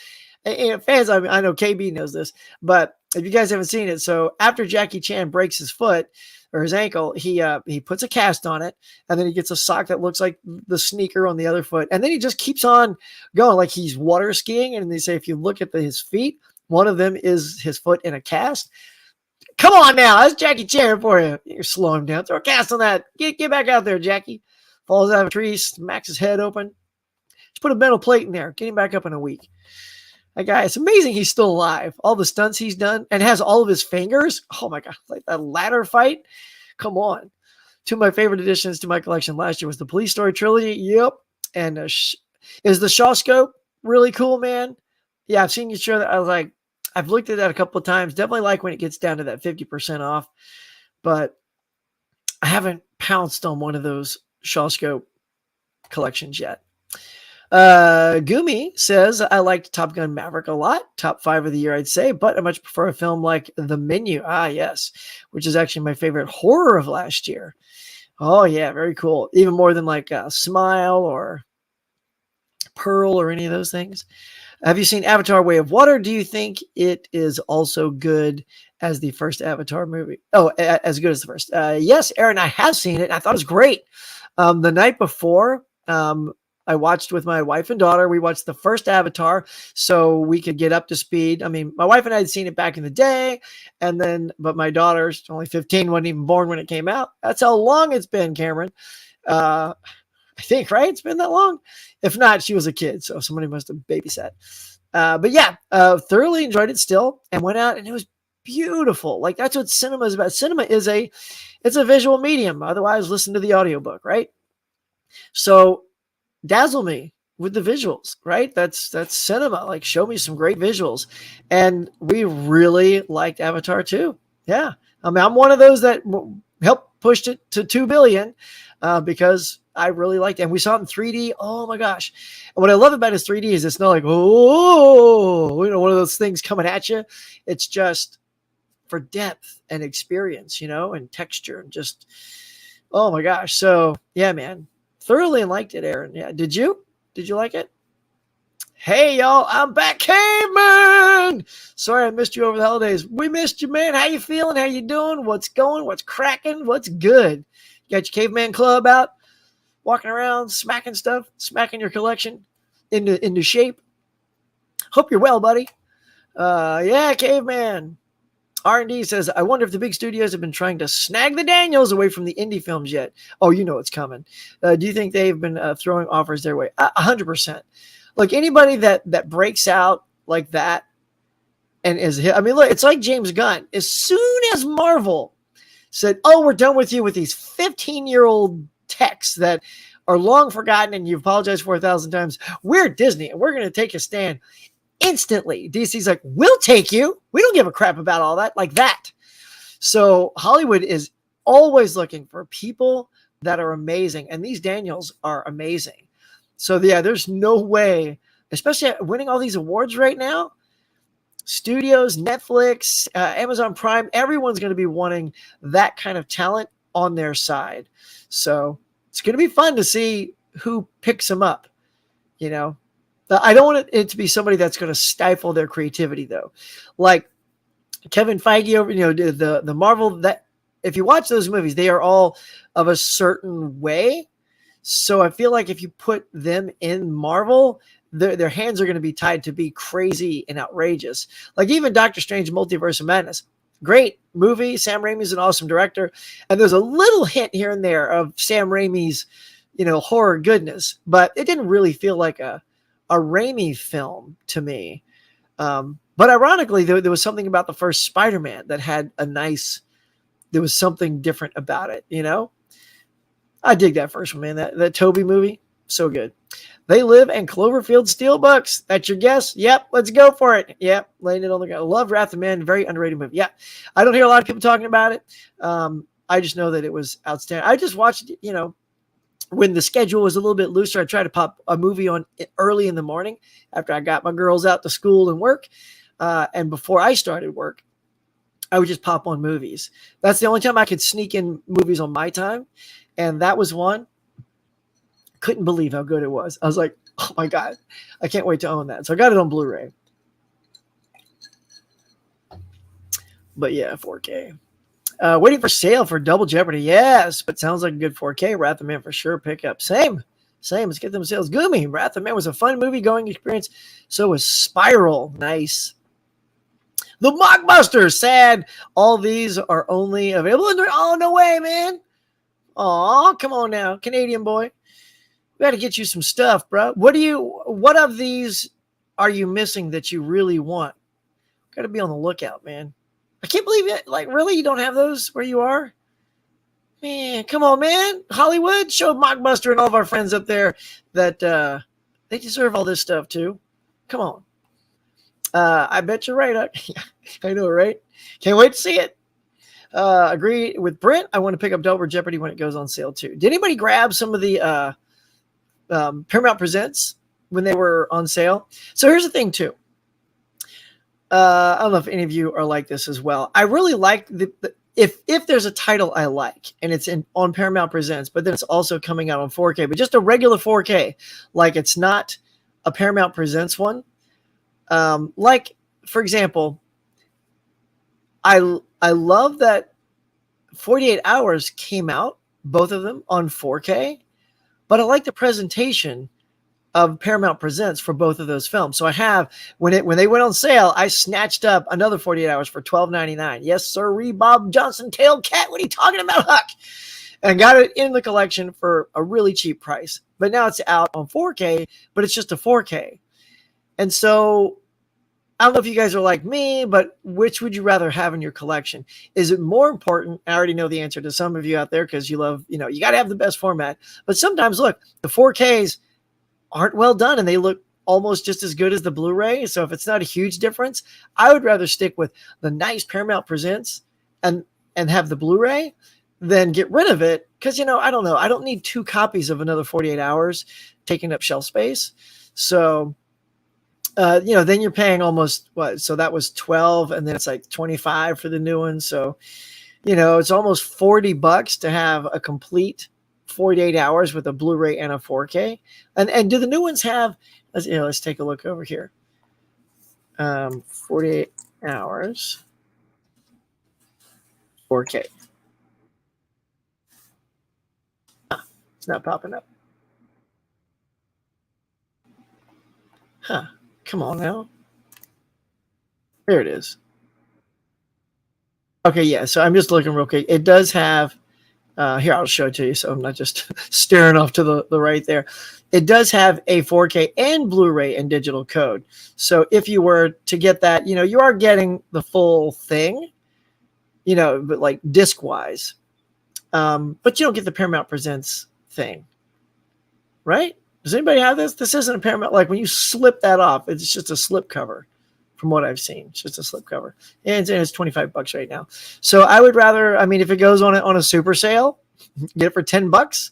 fans, I know KB knows this, but if you guys haven't seen it. So after Jackie Chan breaks his foot or his ankle, he puts a cast on it. And then he gets a sock that looks like the sneaker on the other foot. And then he just keeps on going like he's water skiing. And they say, if you look at his feet, one of them is his foot in a cast. Come on now. That's Jackie Chan for you. You're slowing him down. Throw a cast on that. Get back out there, Jackie. Falls out of a tree, smacks his head open. Just put a metal plate in there. Get him back up in a week. That guy, it's amazing he's still alive. All the stunts he's done and has all of his fingers. Oh my God. Like that ladder fight. Come on. Two of my favorite additions to my collection last year was the Police Story trilogy. Yep. And is the Shaw Scope really cool, man? Yeah, I've seen you show that. I was like, I've looked at that a couple of times. Definitely like when it gets down to that 50% off, but I haven't pounced on one of those Shaw Scope collections yet. Gumi says, I liked Top Gun Maverick a lot. Top 5 of the year, I'd say, but I much prefer a film like The Menu. Ah, yes, which is actually my favorite horror of last year. Oh, yeah, very cool. Even more than like Smile or Pearl or any of those things. Have you seen Avatar Way of Water? Do you think it is also good as the first Avatar movie? Oh, as good as the first. Yes, Aaron, I have seen it. I thought it was great. The night before, I watched with my wife and daughter. We watched the first Avatar so we could get up to speed. I mean, my wife and I had seen it back in the day, but my daughter's only 15, wasn't even born when it came out. That's how long it's been, Cameron. I think, right? It's been that long. If not, she was a kid, so somebody must have babysat. But yeah, thoroughly enjoyed it still and went out and it was beautiful. Like that's what cinema is about. Cinema is it's a visual medium. Otherwise, listen to the audiobook, right? So dazzle me with the visuals, right? That's cinema. Like show me some great visuals. And we really liked Avatar too. Yeah. I mean, I'm one of those that helped push it to 2 billion because I really liked it. And we saw it in 3D. Oh my gosh. And what I love about his 3D is it's not like, oh, one of those things coming at you. It's just for depth and experience, and texture and just, oh my gosh. So yeah, man, thoroughly liked it, Aaron. Yeah. Did you like it? Hey y'all, I'm back. Hey man, sorry I missed you over the holidays. We missed you, man. How you feeling? How you doing? What's going? What's cracking? What's good? You got your caveman club out, walking around, smacking stuff, smacking your collection into shape. Hope you're well, buddy. Yeah, caveman. R&D says, I wonder if the big studios have been trying to snag the Daniels away from the indie films yet. Oh, you know it's coming. Do you think they've been throwing offers their way? 100%. Like anybody that breaks out like that and is hit. I mean, look, it's like James Gunn. As soon as Marvel said, oh, we're done with you with these 15-year-old texts that are long forgotten and you've apologized for 1,000 times, we're Disney and we're going to take a stand. Instantly, DC's like, we'll take you. We don't give a crap about all that, like that. So Hollywood is always looking for people that are amazing, and these Daniels are amazing. So yeah, there's no way, especially winning all these awards right now. Studios, Netflix, Amazon Prime, everyone's going to be wanting that kind of talent on their side. So it's going to be fun to see who picks them up. You know, I don't want it to be somebody that's going to stifle their creativity, though. Like Kevin Feige over, the Marvel, that if you watch those movies, they are all of a certain way. So I feel like if you put them in Marvel, their hands are going to be tied to be crazy and outrageous. Like even Doctor Strange Multiverse of Madness. Great movie. Sam Raimi's an awesome director. And there's a little hint here and there of Sam Raimi's, horror goodness, but it didn't really feel like a Raimi film to me. But ironically, there was something about the first Spider-Man that had there was something different about it, I dig that first one, man. That Toby movie, so good. They Live and Cloverfield Steelbooks. That's your guess? Yep, let's go for it. Yep, laying it on the ground. Love Wrath of Man, very underrated movie. Yeah, I don't hear a lot of people talking about it. I just know that it was outstanding. I just watched it, when the schedule was a little bit looser. I tried to pop a movie on early in the morning after I got my girls out to school and work. And before I started work, I would just pop on movies. That's the only time I could sneak in movies on my time. And that was one. Couldn't believe how good it was. I was like, oh my God, I can't wait to own that. So I got it on Blu-ray. But yeah, 4K. Waiting for sale for Double Jeopardy. Yes, but sounds like a good 4K. Wrath of Man for sure. Pick up. Same. Let's get them sales. Gumi. Wrath of Man was a fun movie going experience. So was Spiral. Nice. The Mockbuster. Sad. All these are only available. Oh, no way, man. Aw, come on now. Canadian boy. We got to get you some stuff, bro. What of these are you missing that you really want? Got to be on the lookout, man. I can't believe it. Like, really? You don't have those where you are? Man, come on, man. Hollywood, show Mockbuster and all of our friends up there that they deserve all this stuff, too. Come on. I bet you're right. I know, right? Can't wait to see it. Agree with Brent. I want to pick up Double Jeopardy when it goes on sale, too. Did anybody grab some of the Paramount Presents when they were on sale? So here's the thing, too. I don't know if any of you are like this as well. I really like if there's a title I like and it's on Paramount Presents, but then it's also coming out on 4K, but just a regular 4K, like it's not a Paramount Presents one. Like for example, I love that 48 Hours came out, both of them on 4K, but I like the presentation of Paramount Presents for both of those films. So I have, when they went on sale, I snatched up another 48 Hours for $12.99. Yes, sir, Bob Johnson Tail Cat. What are you talking about, Huck? And got it in the collection for a really cheap price. But now it's out on 4K, but it's just a 4K. And so I don't know if you guys are like me, but which would you rather have in your collection? Is it more important? I already know the answer to some of you out there because you love, you got to have the best format. But sometimes, look, the 4Ks aren't well done and they look almost just as good as the Blu-ray. So if it's not a huge difference, I would rather stick with the nice Paramount Presents and have the Blu-ray than get rid of it. Cause I don't know. I don't need 2 copies of another 48 Hours taking up shelf space. So, then you're paying almost what? So that was 12 and then it's like 25 for the new one. So, it's almost $40 to have a complete 48 Hours with a Blu-ray and a 4K. And do the new ones have, let's take a look over here. 48 Hours 4K. It's not popping up. Huh. Come on now. Here it is. Okay, yeah. So I'm just looking real quick. It does have. Here, I'll show it to you, so I'm not just staring off to the right there. It does have a 4K and Blu-ray and digital code. So if you were to get that, you are getting the full thing, but like disc-wise. But you don't get the Paramount Presents thing, right? Does anybody have this? This isn't a Paramount. Like when you slip that off, it's just a slip cover. From what I've seen, it's just a slip cover, and it's $25 right now. So I would rather, if it goes on a super sale, get it for $10,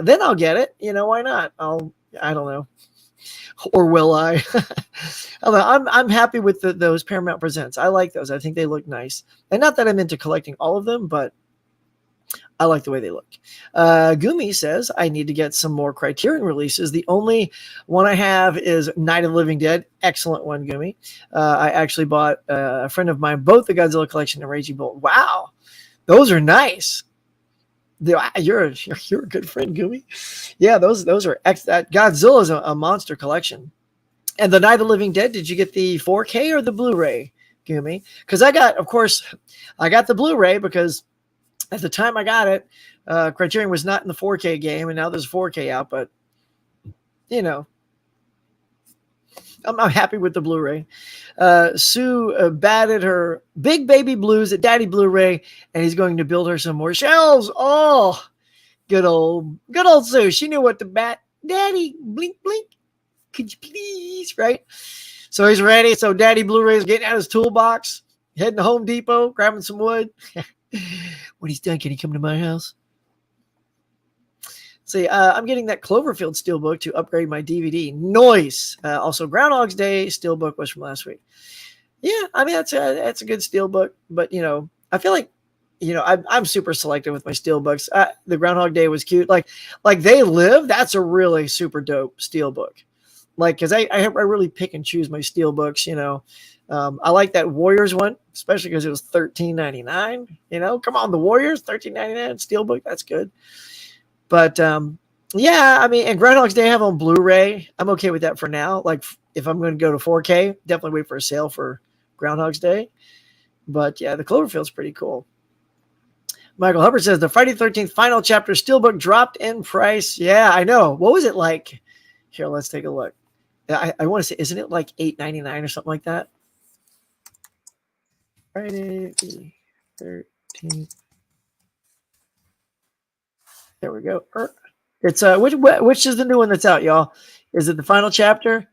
then I'll get it. Why not? I don't know, or will I? I'm happy with those Paramount Presents. I like those. I think they look nice, and not that I'm into collecting all of them, but I like the way they look. Gumi says, I need to get some more Criterion releases. The only one I have is Night of the Living Dead. Excellent one, Gumi. I actually bought a friend of mine, both the Godzilla collection and Raging Bull. Wow. Those are nice. You're a good friend, Gumi. Yeah, those are that Godzilla is a monster collection. And the Night of the Living Dead, did you get the 4K or the Blu-ray, Gumi? Because I got the Blu-ray because at the time I got it, Criterion was not in the 4K game, and now there's 4K out. But I'm happy with the Blu-ray. Sue batted her big baby blues at Daddy Blu-ray, and he's going to build her some more shelves. Oh, good old Sue. She knew what to bat. Daddy, blink, blink. Could you please? Right. So he's ready. So Daddy Blu-ray is getting out his toolbox, heading to Home Depot, grabbing some wood. When he's done, can he come to my house? See, I'm getting that Cloverfield steelbook to upgrade my DVD. Noise. Also, Groundhog's Day steelbook was from last week. Yeah, that's a good steelbook, but I feel like I'm super selective with my steelbooks. The Groundhog Day was cute. Like They Live. That's a really super dope steelbook. Because I really pick and choose my steelbooks. I like that Warriors one, especially because it was $13.99. Come on, the Warriors, $13.99 steelbook. That's good. But yeah, and Groundhog's Day I have on Blu-ray. I'm okay with that for now. Like if I'm going to go to 4K, definitely wait for a sale for Groundhog's Day. But yeah, the Cloverfield's pretty cool. Michael Hubbard says the Friday the 13th final chapter steelbook dropped in price. Yeah, I know. What was it like? Here, let's take a look. I want to say, isn't it like $8.99 or something like that? Friday the 13th. There we go. It's which is the new one that's out, y'all? Is it the final chapter?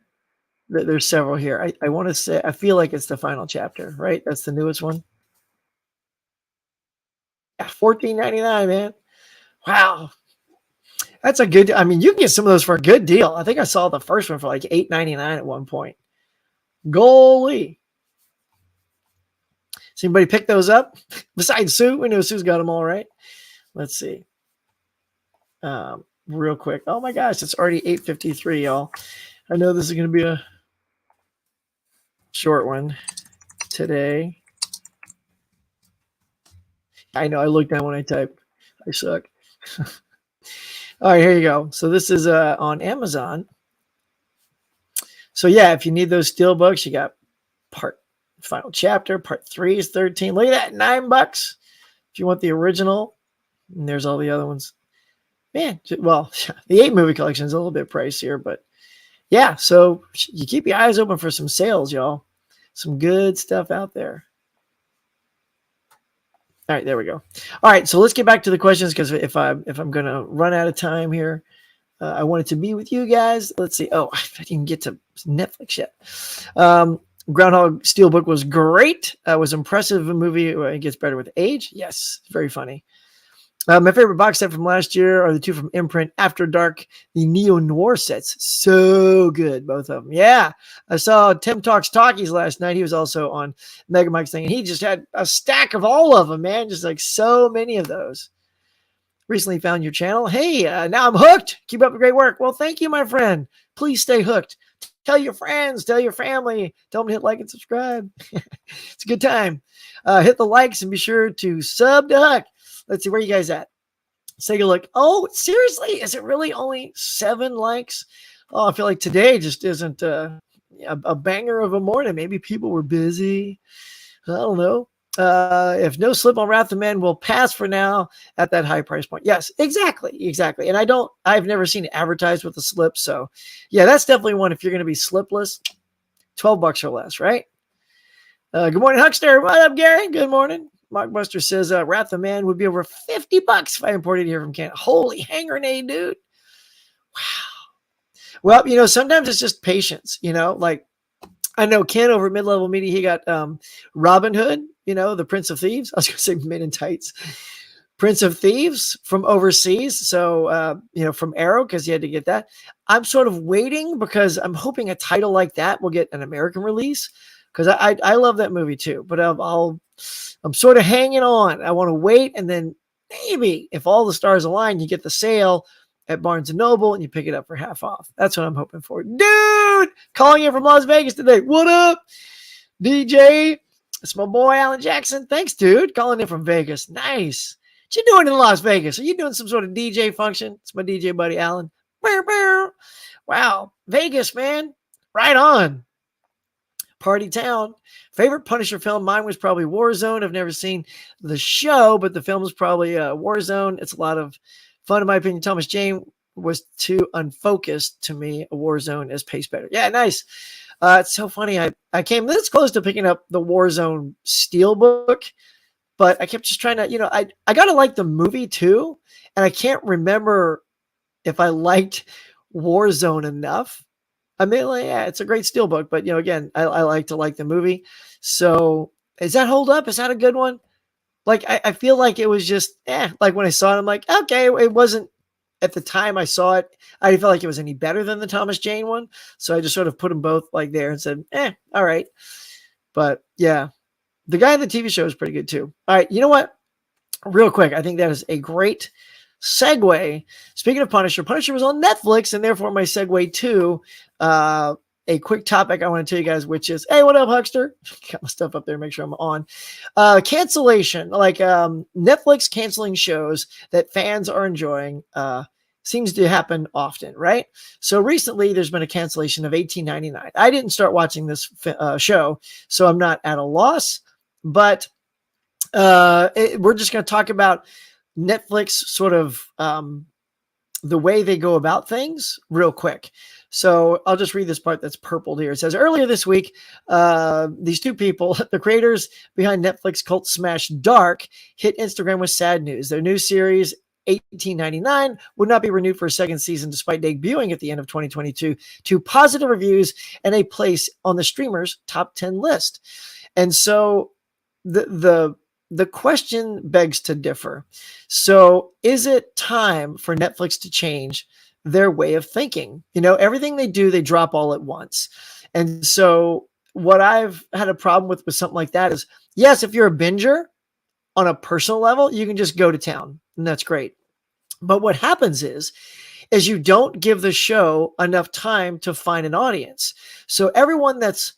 There's several here. I want to say, I feel like it's the final chapter, right? That's the newest one. Yeah, $14.99, man. Wow. That's a good, you can get some of those for a good deal. I think I saw the first one for like $8.99 at one point. Goalie. Does anybody pick those up? Besides Sue, we know Sue's got them all, right? Let's see. Real quick. Oh my gosh, it's already 8:53, y'all. I know this is going to be a short one today. I know I look down when I type. I suck. All right, here you go. So this is on Amazon. So yeah, if you need those steelbooks, you got final chapter. Part 3 is $13. Look at that, $9. If you want the original, and there's all the other ones. Man, well, the 8 movie collection is a little bit pricier, but yeah. So you keep your eyes open for some sales, y'all. Some good stuff out there. All right, there we go. All right, so let's get back to the questions because if I'm going to run out of time here, I wanted to be with you guys. Let's see. Oh, I didn't even get to Netflix yet. Groundhog Steelbook was great. Was impressive. A movie. It gets better with age. Yes, very funny. My favorite box set from last year are the two from Imprint, After Dark, the neo-noir sets. So good, both of them. Yeah, I saw Tim Talks Talkies last night. He was also on MegaMike's thing, and he just had a stack of all of them, man. Just like so many of those. Recently found your channel. Hey, now I'm hooked. Keep up the great work. Well, thank you, my friend. Please stay hooked. Tell your friends, tell your family, tell them to hit like and subscribe. It's a good time. Hit the likes and be sure to sub to Huck. Let's see, where you guys at? Let's take a look. Oh, seriously? Is it really only 7 likes? Oh, I feel like today just isn't a banger of a morning. Maybe people were busy. I don't know. If no slip on Wrath of Man will pass for now at that high price point. Yes, exactly. And I've never seen it advertised with a slip. So yeah, that's definitely one. If you're going to be slipless, $12 or less, right? Good morning, Huckster. What up, Gary? Good morning. Mark Buster says, Wrath of Man would be over $50 if I imported it here from Canada. Holy hand grenade, dude. Wow. Well, sometimes it's just patience, like I know Ken over at Mid-Level Media, he got Robin Hood, the Prince of Thieves. I was going to say Men in Tights. Prince of Thieves from overseas. So, from Arrow, because he had to get that. I'm sort of waiting because I'm hoping a title like that will get an American release because I love that movie too. But I'm sort of hanging on. I want to wait. And then maybe if all the stars align, you get the sale at Barnes & Noble and you pick it up for half off. That's what I'm hoping for. Dude, calling in from Las Vegas today. What up, DJ? It's my boy, Alan Jackson. Thanks, dude. Calling in from Vegas. Nice. What you doing in Las Vegas? Are you doing some sort of DJ function? It's my DJ buddy, Alan. Wow. Vegas, man. Right on. Party town. Favorite Punisher film? Mine was probably Warzone. I've never seen the show, but the film was probably Warzone. It's a lot of fun, in my opinion. Thomas Jane was too unfocused to me. A Warzone is paced better. Yeah, nice. It's so funny. I came this close to picking up the Warzone Steelbook, but I kept just trying to, I got to like the movie too. And I can't remember if I liked Warzone enough. I mean, yeah, it's a great Steelbook, but again, I like to like the movie. So does that hold up? Is that a good one? Like, I feel like it was just, like when I saw it, I'm like, okay, it wasn't at the time I saw it. I didn't feel like it was any better than the Thomas Jane one. So I just sort of put them both like there and said, all right. But yeah, the guy in the TV show is pretty good too. All right. You know what? Real quick. I think that is a great segue. Speaking of Punisher was on Netflix, and therefore my segue to, a quick topic I want to tell you guys, which is, hey, what up, Huckster? Got my stuff up there. Make sure I'm on. Cancellation, like Netflix canceling shows that fans are enjoying, seems to happen often, right? So recently, there's been a cancellation of $18.99. I didn't start watching this show, so I'm not at a loss. But we're just going to talk about Netflix sort of the way they go about things real quick. So I'll just read this part that's purpled here. It says, earlier this week, these two people, the creators behind Netflix cult smash Dark, hit Instagram with sad news. Their new series, 1899, would not be renewed for a second season despite debuting at the end of 2022 to positive reviews and a place on the streamer's top 10 list. And so the question begs to differ. So is it time for Netflix to change their way of thinking? Everything they do, they drop all at once. And so what I've had a problem with something like that is, yes, if you're a binger on a personal level, you can just go to town and that's great. But what happens is you don't give the show enough time to find an audience. So everyone that's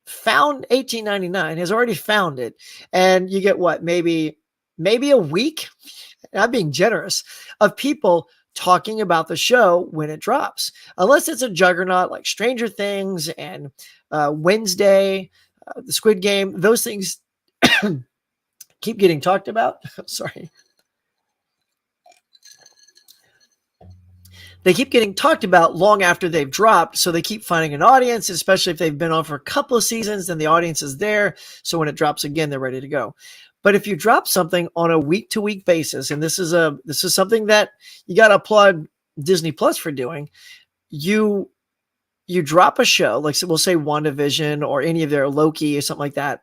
found 1899 has already found it. And you get what, maybe a week, I'm being generous, of people talking about the show when it drops, unless it's a juggernaut like Stranger Things and Wednesday, the Squid Game. Those things keep getting talked about. Sorry. They keep getting talked about long after they've dropped, so they keep finding an audience, especially if they've been on for a couple of seasons, then the audience is there. So when it drops again, they're ready to go. But if you drop something on a week-to-week basis, and this is something that you got to applaud Disney Plus for doing, you drop a show, like we'll say WandaVision or any of their Loki or something like that.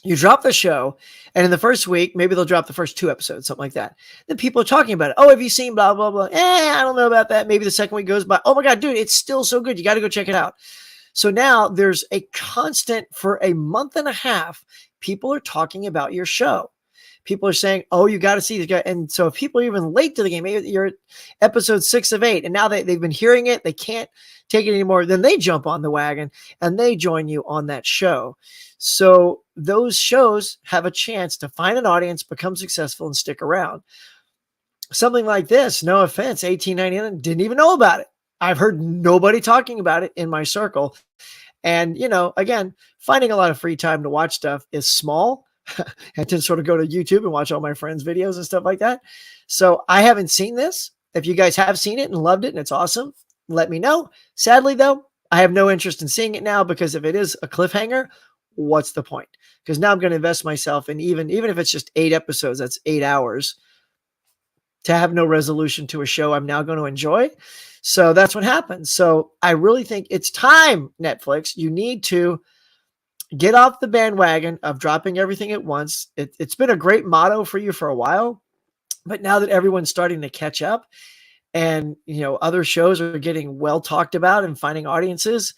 You drop the show, and in the first week, maybe they'll drop the first 2 episodes, something like that. Then people are talking about it. Oh, have you seen blah, blah, blah? I don't know about that. Maybe the second week goes by. Oh my God, dude, it's still so good. You got to go check it out. So now there's a constant for a month and a half. People are talking about your show. People are saying, oh, you got to see this guy. And so if people are even late to the game, maybe you're at episode 6 of 8, and now they've been hearing it, they can't take it anymore. Then they jump on the wagon and they join you on that show. So those shows have a chance to find an audience, become successful, and stick around. Something like this, no offense, 1899, didn't even know about it. I've heard nobody talking about it in my circle. And, again, finding a lot of free time to watch stuff is small. I tend to sort of go to YouTube and watch all my friends' videos and stuff like that. So I haven't seen this. If you guys have seen it and loved it and it's awesome, let me know. Sadly, though, I have no interest in seeing it now, because if it is a cliffhanger, what's the point? Because now I'm going to invest myself in, even if it's just 8 episodes, that's 8 hours, to have no resolution to a show I'm now going to enjoy. So that's what happens. So I really think it's time, Netflix. You need to get off the bandwagon of dropping everything at once. It's been a great motto for you for a while, but now that everyone's starting to catch up, and other shows are getting well talked about and finding audiences,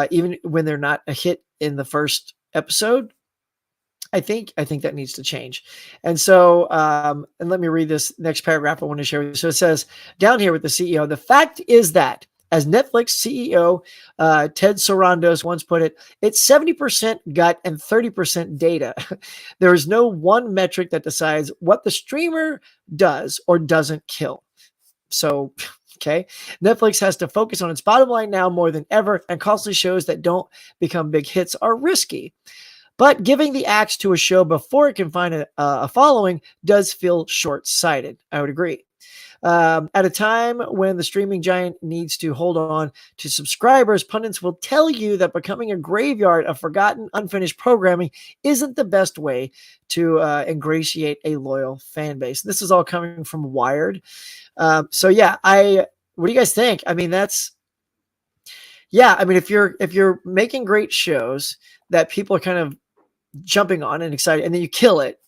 even when they're not a hit in the first episode, I think that needs to change. And so, and let me read this next paragraph I want to share with you. So it says down here with the CEO, the fact is that, as Netflix CEO Ted Sarandos once put it, it's 70% gut and 30% data. There is no one metric that decides what the streamer does or doesn't kill. So, okay, Netflix has to focus on its bottom line now more than ever, and costly shows that don't become big hits are risky. But giving the axe to a show before it can find a following does feel short-sighted. I would agree. At a time when the streaming giant needs to hold on to subscribers, pundits will tell you that becoming a graveyard of forgotten, unfinished programming isn't the best way to ingratiate a loyal fan base. This is all coming from Wired. So yeah, what do you guys think? I mean, if you're making great shows that people are kind of jumping on and excited, and then you kill it,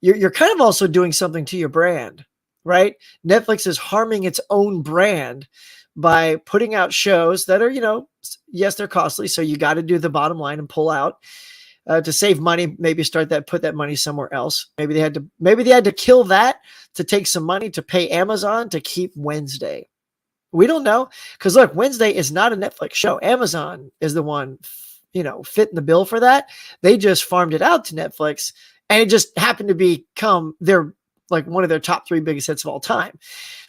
you're kind of also doing something to your brand, right? Netflix is harming its own brand by putting out shows that are, yes, they're costly. So you got to do the bottom line and pull out to save money. Maybe put that money somewhere else. Maybe they had to kill that to take some money to pay Amazon to keep Wednesday. We don't know, because look, Wednesday is not a Netflix show. Amazon is the one, fitting the bill for that. They just farmed it out to Netflix, and it just happened to become one of their top 3 biggest hits of all time.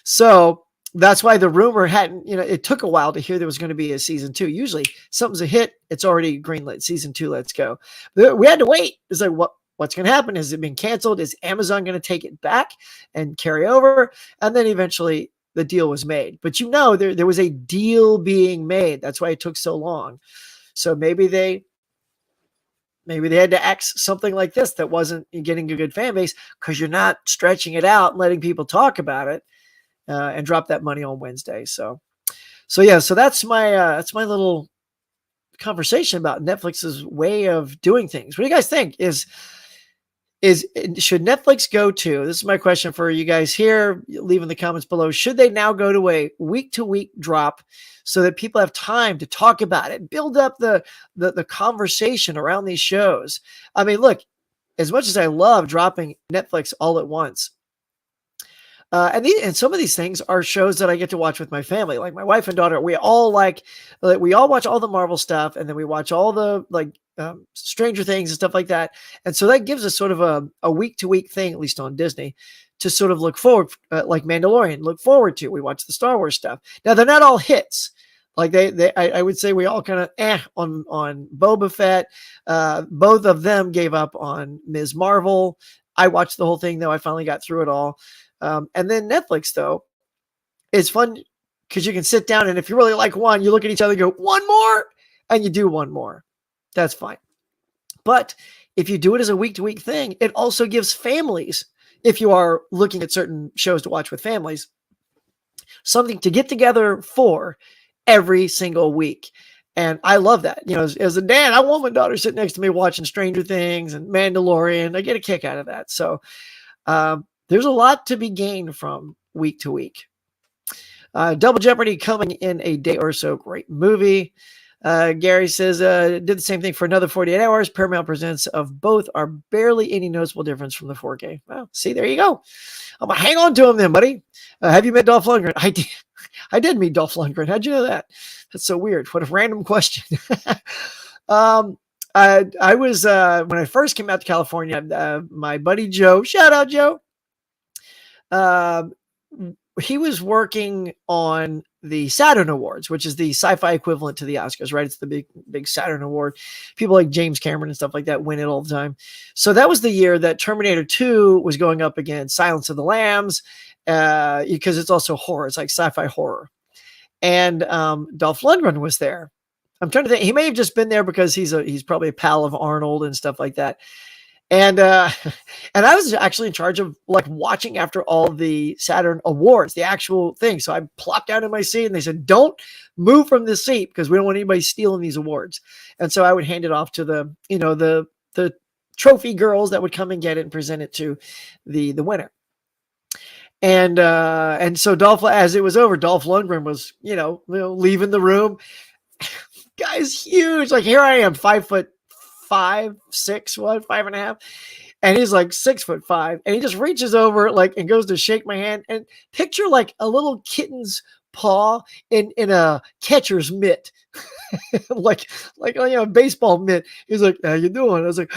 So that's why the rumor hadn't, it took a while to hear there was going to be a season 2. Usually something's a hit, it's already greenlit. Season 2, let's go. We had to wait. It's like, what's going to happen? Has it been canceled? Is Amazon going to take it back and carry over? And then eventually the deal was made. But there was a deal being made. That's why it took so long. So maybe they had to axe something like this that wasn't getting a good fan base, because you're not stretching it out and letting people talk about it, and drop that money on Wednesday. So that's my little conversation about Netflix's way of doing things. What do you guys think? Should Netflix go to, this is my question for you guys here, leave in the comments below, should they now go to a week-to-week drop so that people have time to talk about it, build up the conversation around these shows? I mean, look, as much as I love dropping Netflix all at once, and some of these things are shows that I get to watch with my family, like my wife and daughter. We all watch all the Marvel stuff, and then we watch all the Stranger Things and stuff like that. And so that gives us sort of a week-to-week thing, at least on Disney, to sort of look forward, like Mandalorian, look forward to. We watch the Star Wars stuff. Now, they're not all hits. Like I would say we all kind of on Boba Fett. Both of them gave up on Ms. Marvel. I watched the whole thing, though. I finally got through it all. And then Netflix, though, is fun because you can sit down, and if you really like one, you look at each other and go, one more, and you do one more. That's fine. But if you do it as a week-to-week thing, it also gives families, if you are looking at certain shows to watch with families, something to get together for every single week. And I love that. As a dad, I want my daughter sitting next to me watching Stranger Things and Mandalorian. I get a kick out of that. So there's a lot to be gained from week to week. Double Jeopardy coming in a day or so. Great movie. Gary says, did the same thing for another 48 hours. Paramount Presents of both are barely any noticeable difference from the 4K. Well, see, there you go. I'm going to hang on to him then, buddy. Have you met Dolph Lundgren? I did meet Dolph Lundgren. How'd you know that? That's so weird. What a random question. I was, when I first came out to California, my buddy Joe, shout out Joe. He was working on the Saturn Awards, which is the sci-fi equivalent to the Oscars, right? It's the big Saturn Award. People like James Cameron and stuff like that win it all the time. So that was the year that Terminator 2 was going up against Silence of the Lambs, because it's also horror. It's like sci-fi horror. And Dolph Lundgren was there. I'm trying to think. He may have just been there because he's probably a pal of Arnold and stuff like that. And and I was actually in charge of like watching after all the Saturn Awards, the actual thing. So I plopped down in my seat and they said, "Don't move from this seat because we don't want anybody stealing these awards." And so I would hand it off to the trophy girls that would come and get it and present it to the winner. And so as it was over, Dolph Lundgren was, leaving the room. Guy's huge. Like, here I am, 5'5", 5.5", and he's like 6'5", and he just reaches over and goes to shake my hand, and picture like a little kitten's paw in a catcher's mitt. like a baseball mitt. He's like, "How you doing?" I was like,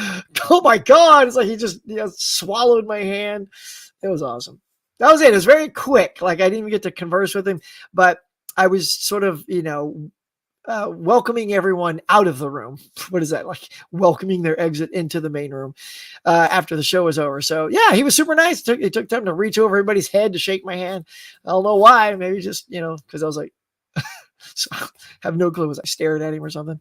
"Oh my God." It's like he just swallowed my hand. It was awesome. That was it. It was very quick. Like, I didn't even get to converse with him, but I was sort of, welcoming everyone out of the room. What is that? Like welcoming their exit into the main room after the show was over. So yeah, he was super nice. It took time to reach over everybody's head to shake my hand. I don't know why. Maybe just, because I was like, so I have no clue. Was I staring at him or something?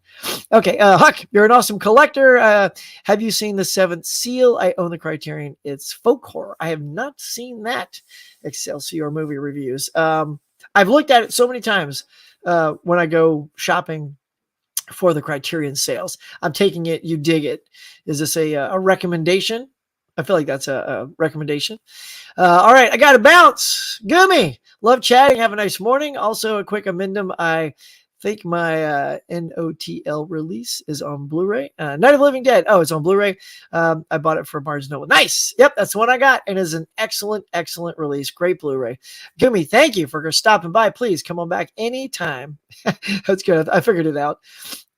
Okay. Huck, you're an awesome collector. Have you seen The Seventh Seal? I own the Criterion. It's folk horror. I have not seen that. Excelsior movie reviews. I've looked at it so many times when I go shopping for the Criterion sales. I'm taking it. You dig it. Is this a recommendation? I feel like that's a recommendation. All right, I got to bounce. Gummy, love chatting. Have a nice morning. Also, a quick amendum. I think my NOTL release is on Blu-ray. Night of the Living Dead. Oh, it's on Blu-ray. I bought it for Barnes & Noble. Nice. Yep, that's the one I got. And it's an excellent, excellent release. Great Blu-ray. Gummy, thank you for stopping by. Please come on back anytime. That's good. I figured it out.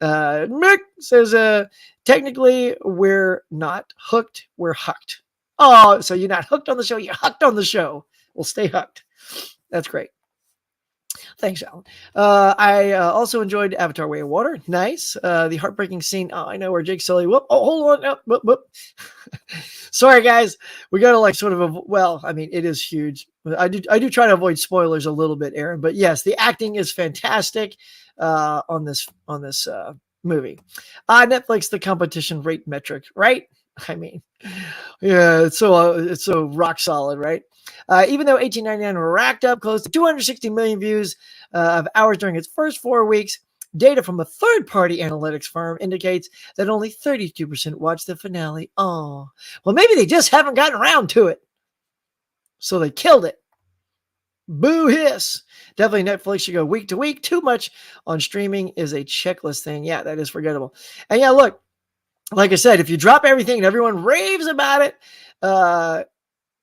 Mick says, technically, we're not hooked. We're hooked. Oh, so you're not hooked on the show. You're hooked on the show. Well, stay hooked. That's great. Thanks, Alan. I also enjoyed Avatar: Way of Water. Nice. The heartbreaking scene. Oh, I know where Jake Sully. Whoop. Oh, hold on. Nope, whoop, whoop. Sorry, guys. We got to sort of. Well, I mean, it is huge. I do try to avoid spoilers a little bit, Aaron. But yes, the acting is fantastic on this movie. Netflix, the competition rate metric, right? I mean, yeah, it's so rock solid, right? Even though 1899 racked up close to 260 million views of hours during its first 4 weeks, data from a third-party analytics firm indicates that only 32% watched the finale. Oh, well, maybe they just haven't gotten around to it. So they killed it. Boo hiss. Definitely Netflix should go week to week. Too much on streaming is a checklist thing. Yeah, that is forgettable. And yeah, look, like I said, if you drop everything and everyone raves about it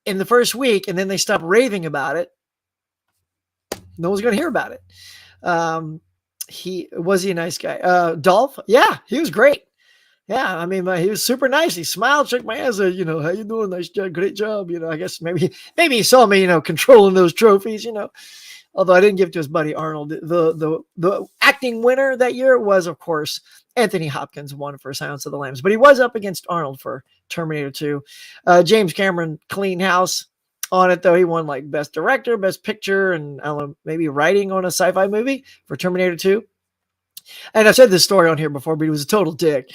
in the first week and then they stop raving about it, no one's going to hear about it. He a nice guy? Dolph? Yeah, he was great. Yeah, I mean, he was super nice. He smiled, shook my hand, said, "How you doing? Nice job, great job." I guess maybe he saw me, controlling those trophies. Although I didn't give it to his buddy Arnold. The acting winner that year was, of course, Anthony Hopkins, won for Silence of the Lambs, but he was up against Arnold for Terminator 2. James Cameron, clean house on it, though. He won Best Director, Best Picture, and I don't know, maybe writing on a sci-fi movie for Terminator 2. And I've said this story on here before, but he was a total dick.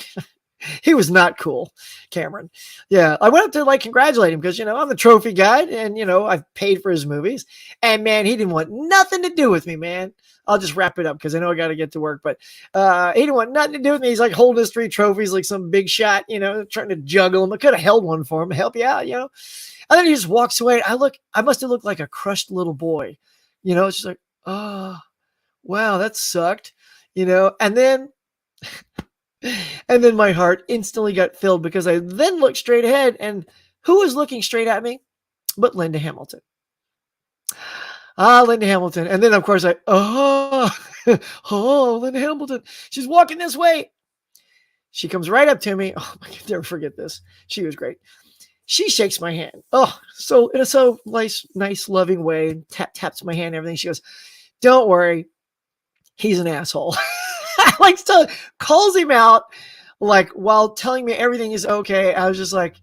He was not cool, Cameron. Yeah, I went up to congratulate him because, I'm the trophy guy and, I've paid for his movies. And, man, he didn't want nothing to do with me, man. I'll just wrap it up because I know I got to get to work. But he didn't want nothing to do with me. He's holding his 3 trophies like some big shot, trying to juggle them. I could have held one for him to help you out, And then he just walks away. I must have looked like a crushed little boy. It's just oh, wow, that sucked. And then my heart instantly got filled because I then looked straight ahead, and who was looking straight at me but Linda Hamilton? Linda Hamilton. And then, of course, Linda Hamilton. She's walking this way. She comes right up to me. Oh, I can never forget this. She was great. She shakes my hand. Oh, so in a nice, loving way, taps my hand and everything. She goes, don't worry. He's an asshole. Like, still calls him out, like, while telling me everything is okay. I was just like,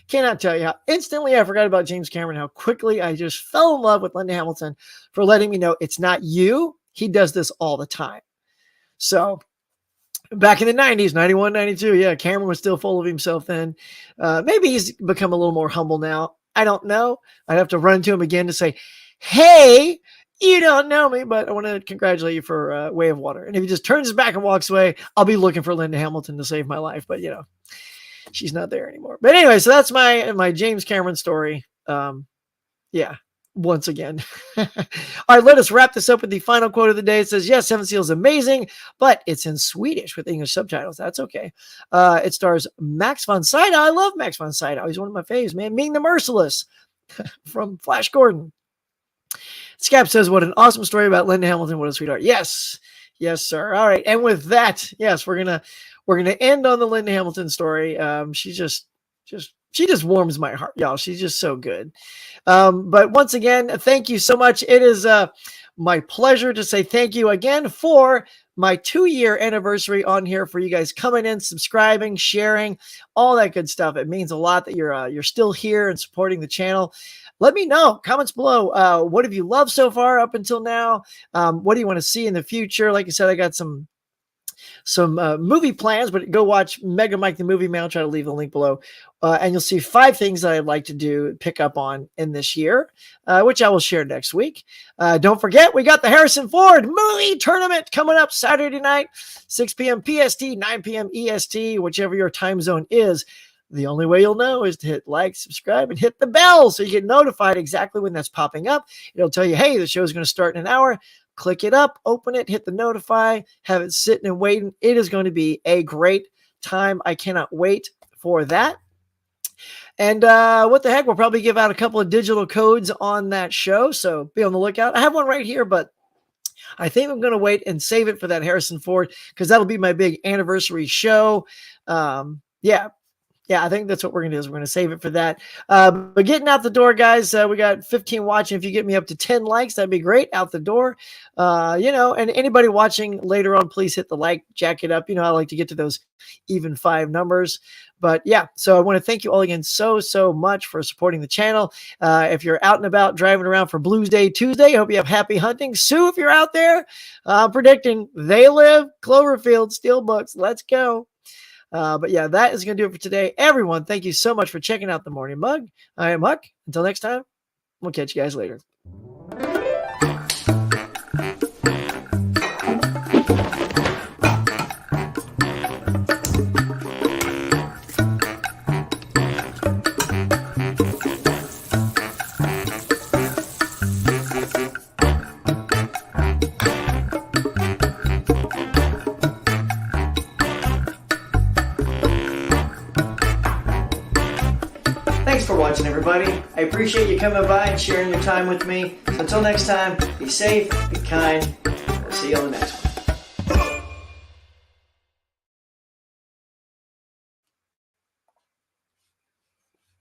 cannot tell you how instantly I forgot about James Cameron, how quickly I just fell in love with Linda Hamilton for letting me know it's not you. He does this all the time. So back in the 90s, 91, 92, yeah, Cameron was still full of himself then. Maybe he's become a little more humble now. I don't know. I'd have to run to him again to say, hey, you don't know me, but I want to congratulate you for Way of Water. And if he just turns his back and walks away, I'll be looking for Linda Hamilton to save my life. But, you know, she's not there anymore. But anyway, so that's my James Cameron story. Yeah, once again. All right, let us wrap this up with the final quote of the day. It says, yes, Seven Seal is amazing, but it's in Swedish with English subtitles. That's okay. It stars Max von Sydow. I love Max von Sydow. He's one of my faves, man. Ming the Merciless from Flash Gordon. Scap says, what an awesome story about Linda Hamilton. What a sweetheart. Yes. Yes, sir. All right. And with that, yes, we're going to end on the Linda Hamilton story. She just warms my heart, y'all. She's just so good. But once again, thank you so much. It is my pleasure to say thank you again for my 2-year anniversary on here, for you guys coming in, subscribing, sharing, all that good stuff. It means a lot that you're still here and supporting the channel. Let me know, comments below. What have you loved so far up until now? What do you want to see in the future? Like I said, I got some movie plans, but go watch Mega Mike the Movie Man. I'll try to leave the link below. And you'll see 5 things that I'd like to pick up on in this year, which I will share next week. Don't forget, we got the Harrison Ford movie tournament coming up Saturday night, 6 p.m. PST, 9 p.m. EST, whichever your time zone is. The only way you'll know is to hit like, subscribe, and hit the bell so you get notified exactly when that's popping up. It'll tell you, hey, the show is going to start in an hour. Click it up, open it, hit the notify, have it sitting and waiting. It is going to be a great time. I cannot wait for that. And what the heck, we'll probably give out a couple of digital codes on that show, so be on the lookout. I have one right here, but I think I'm going to wait and save it for that Harrison Ford, because that'll be my big anniversary show. Yeah, I think that's what we're going to do, is we're going to save it for that. But getting out the door, guys, we got 15 watching. If you get me up to 10 likes, that'd be great. Out the door. And anybody watching later on, please hit the like, jack it up. I like to get to those even 5 numbers. But yeah, so I want to thank you all again so much for supporting the channel. If you're out and about driving around for Blues Day Tuesday, I hope you have happy hunting. Sue, if you're out there, predicting They Live, Cloverfield, Steelbooks. Let's go. But yeah, that is going to do it for today. Everyone, thank you so much for checking out the Morning Mug. I am Huck. Until next time, we'll catch you guys later. Thanks for watching, everybody. I appreciate you coming by and sharing your time with me. So until next time, be safe, be kind. We'll see you on the next one.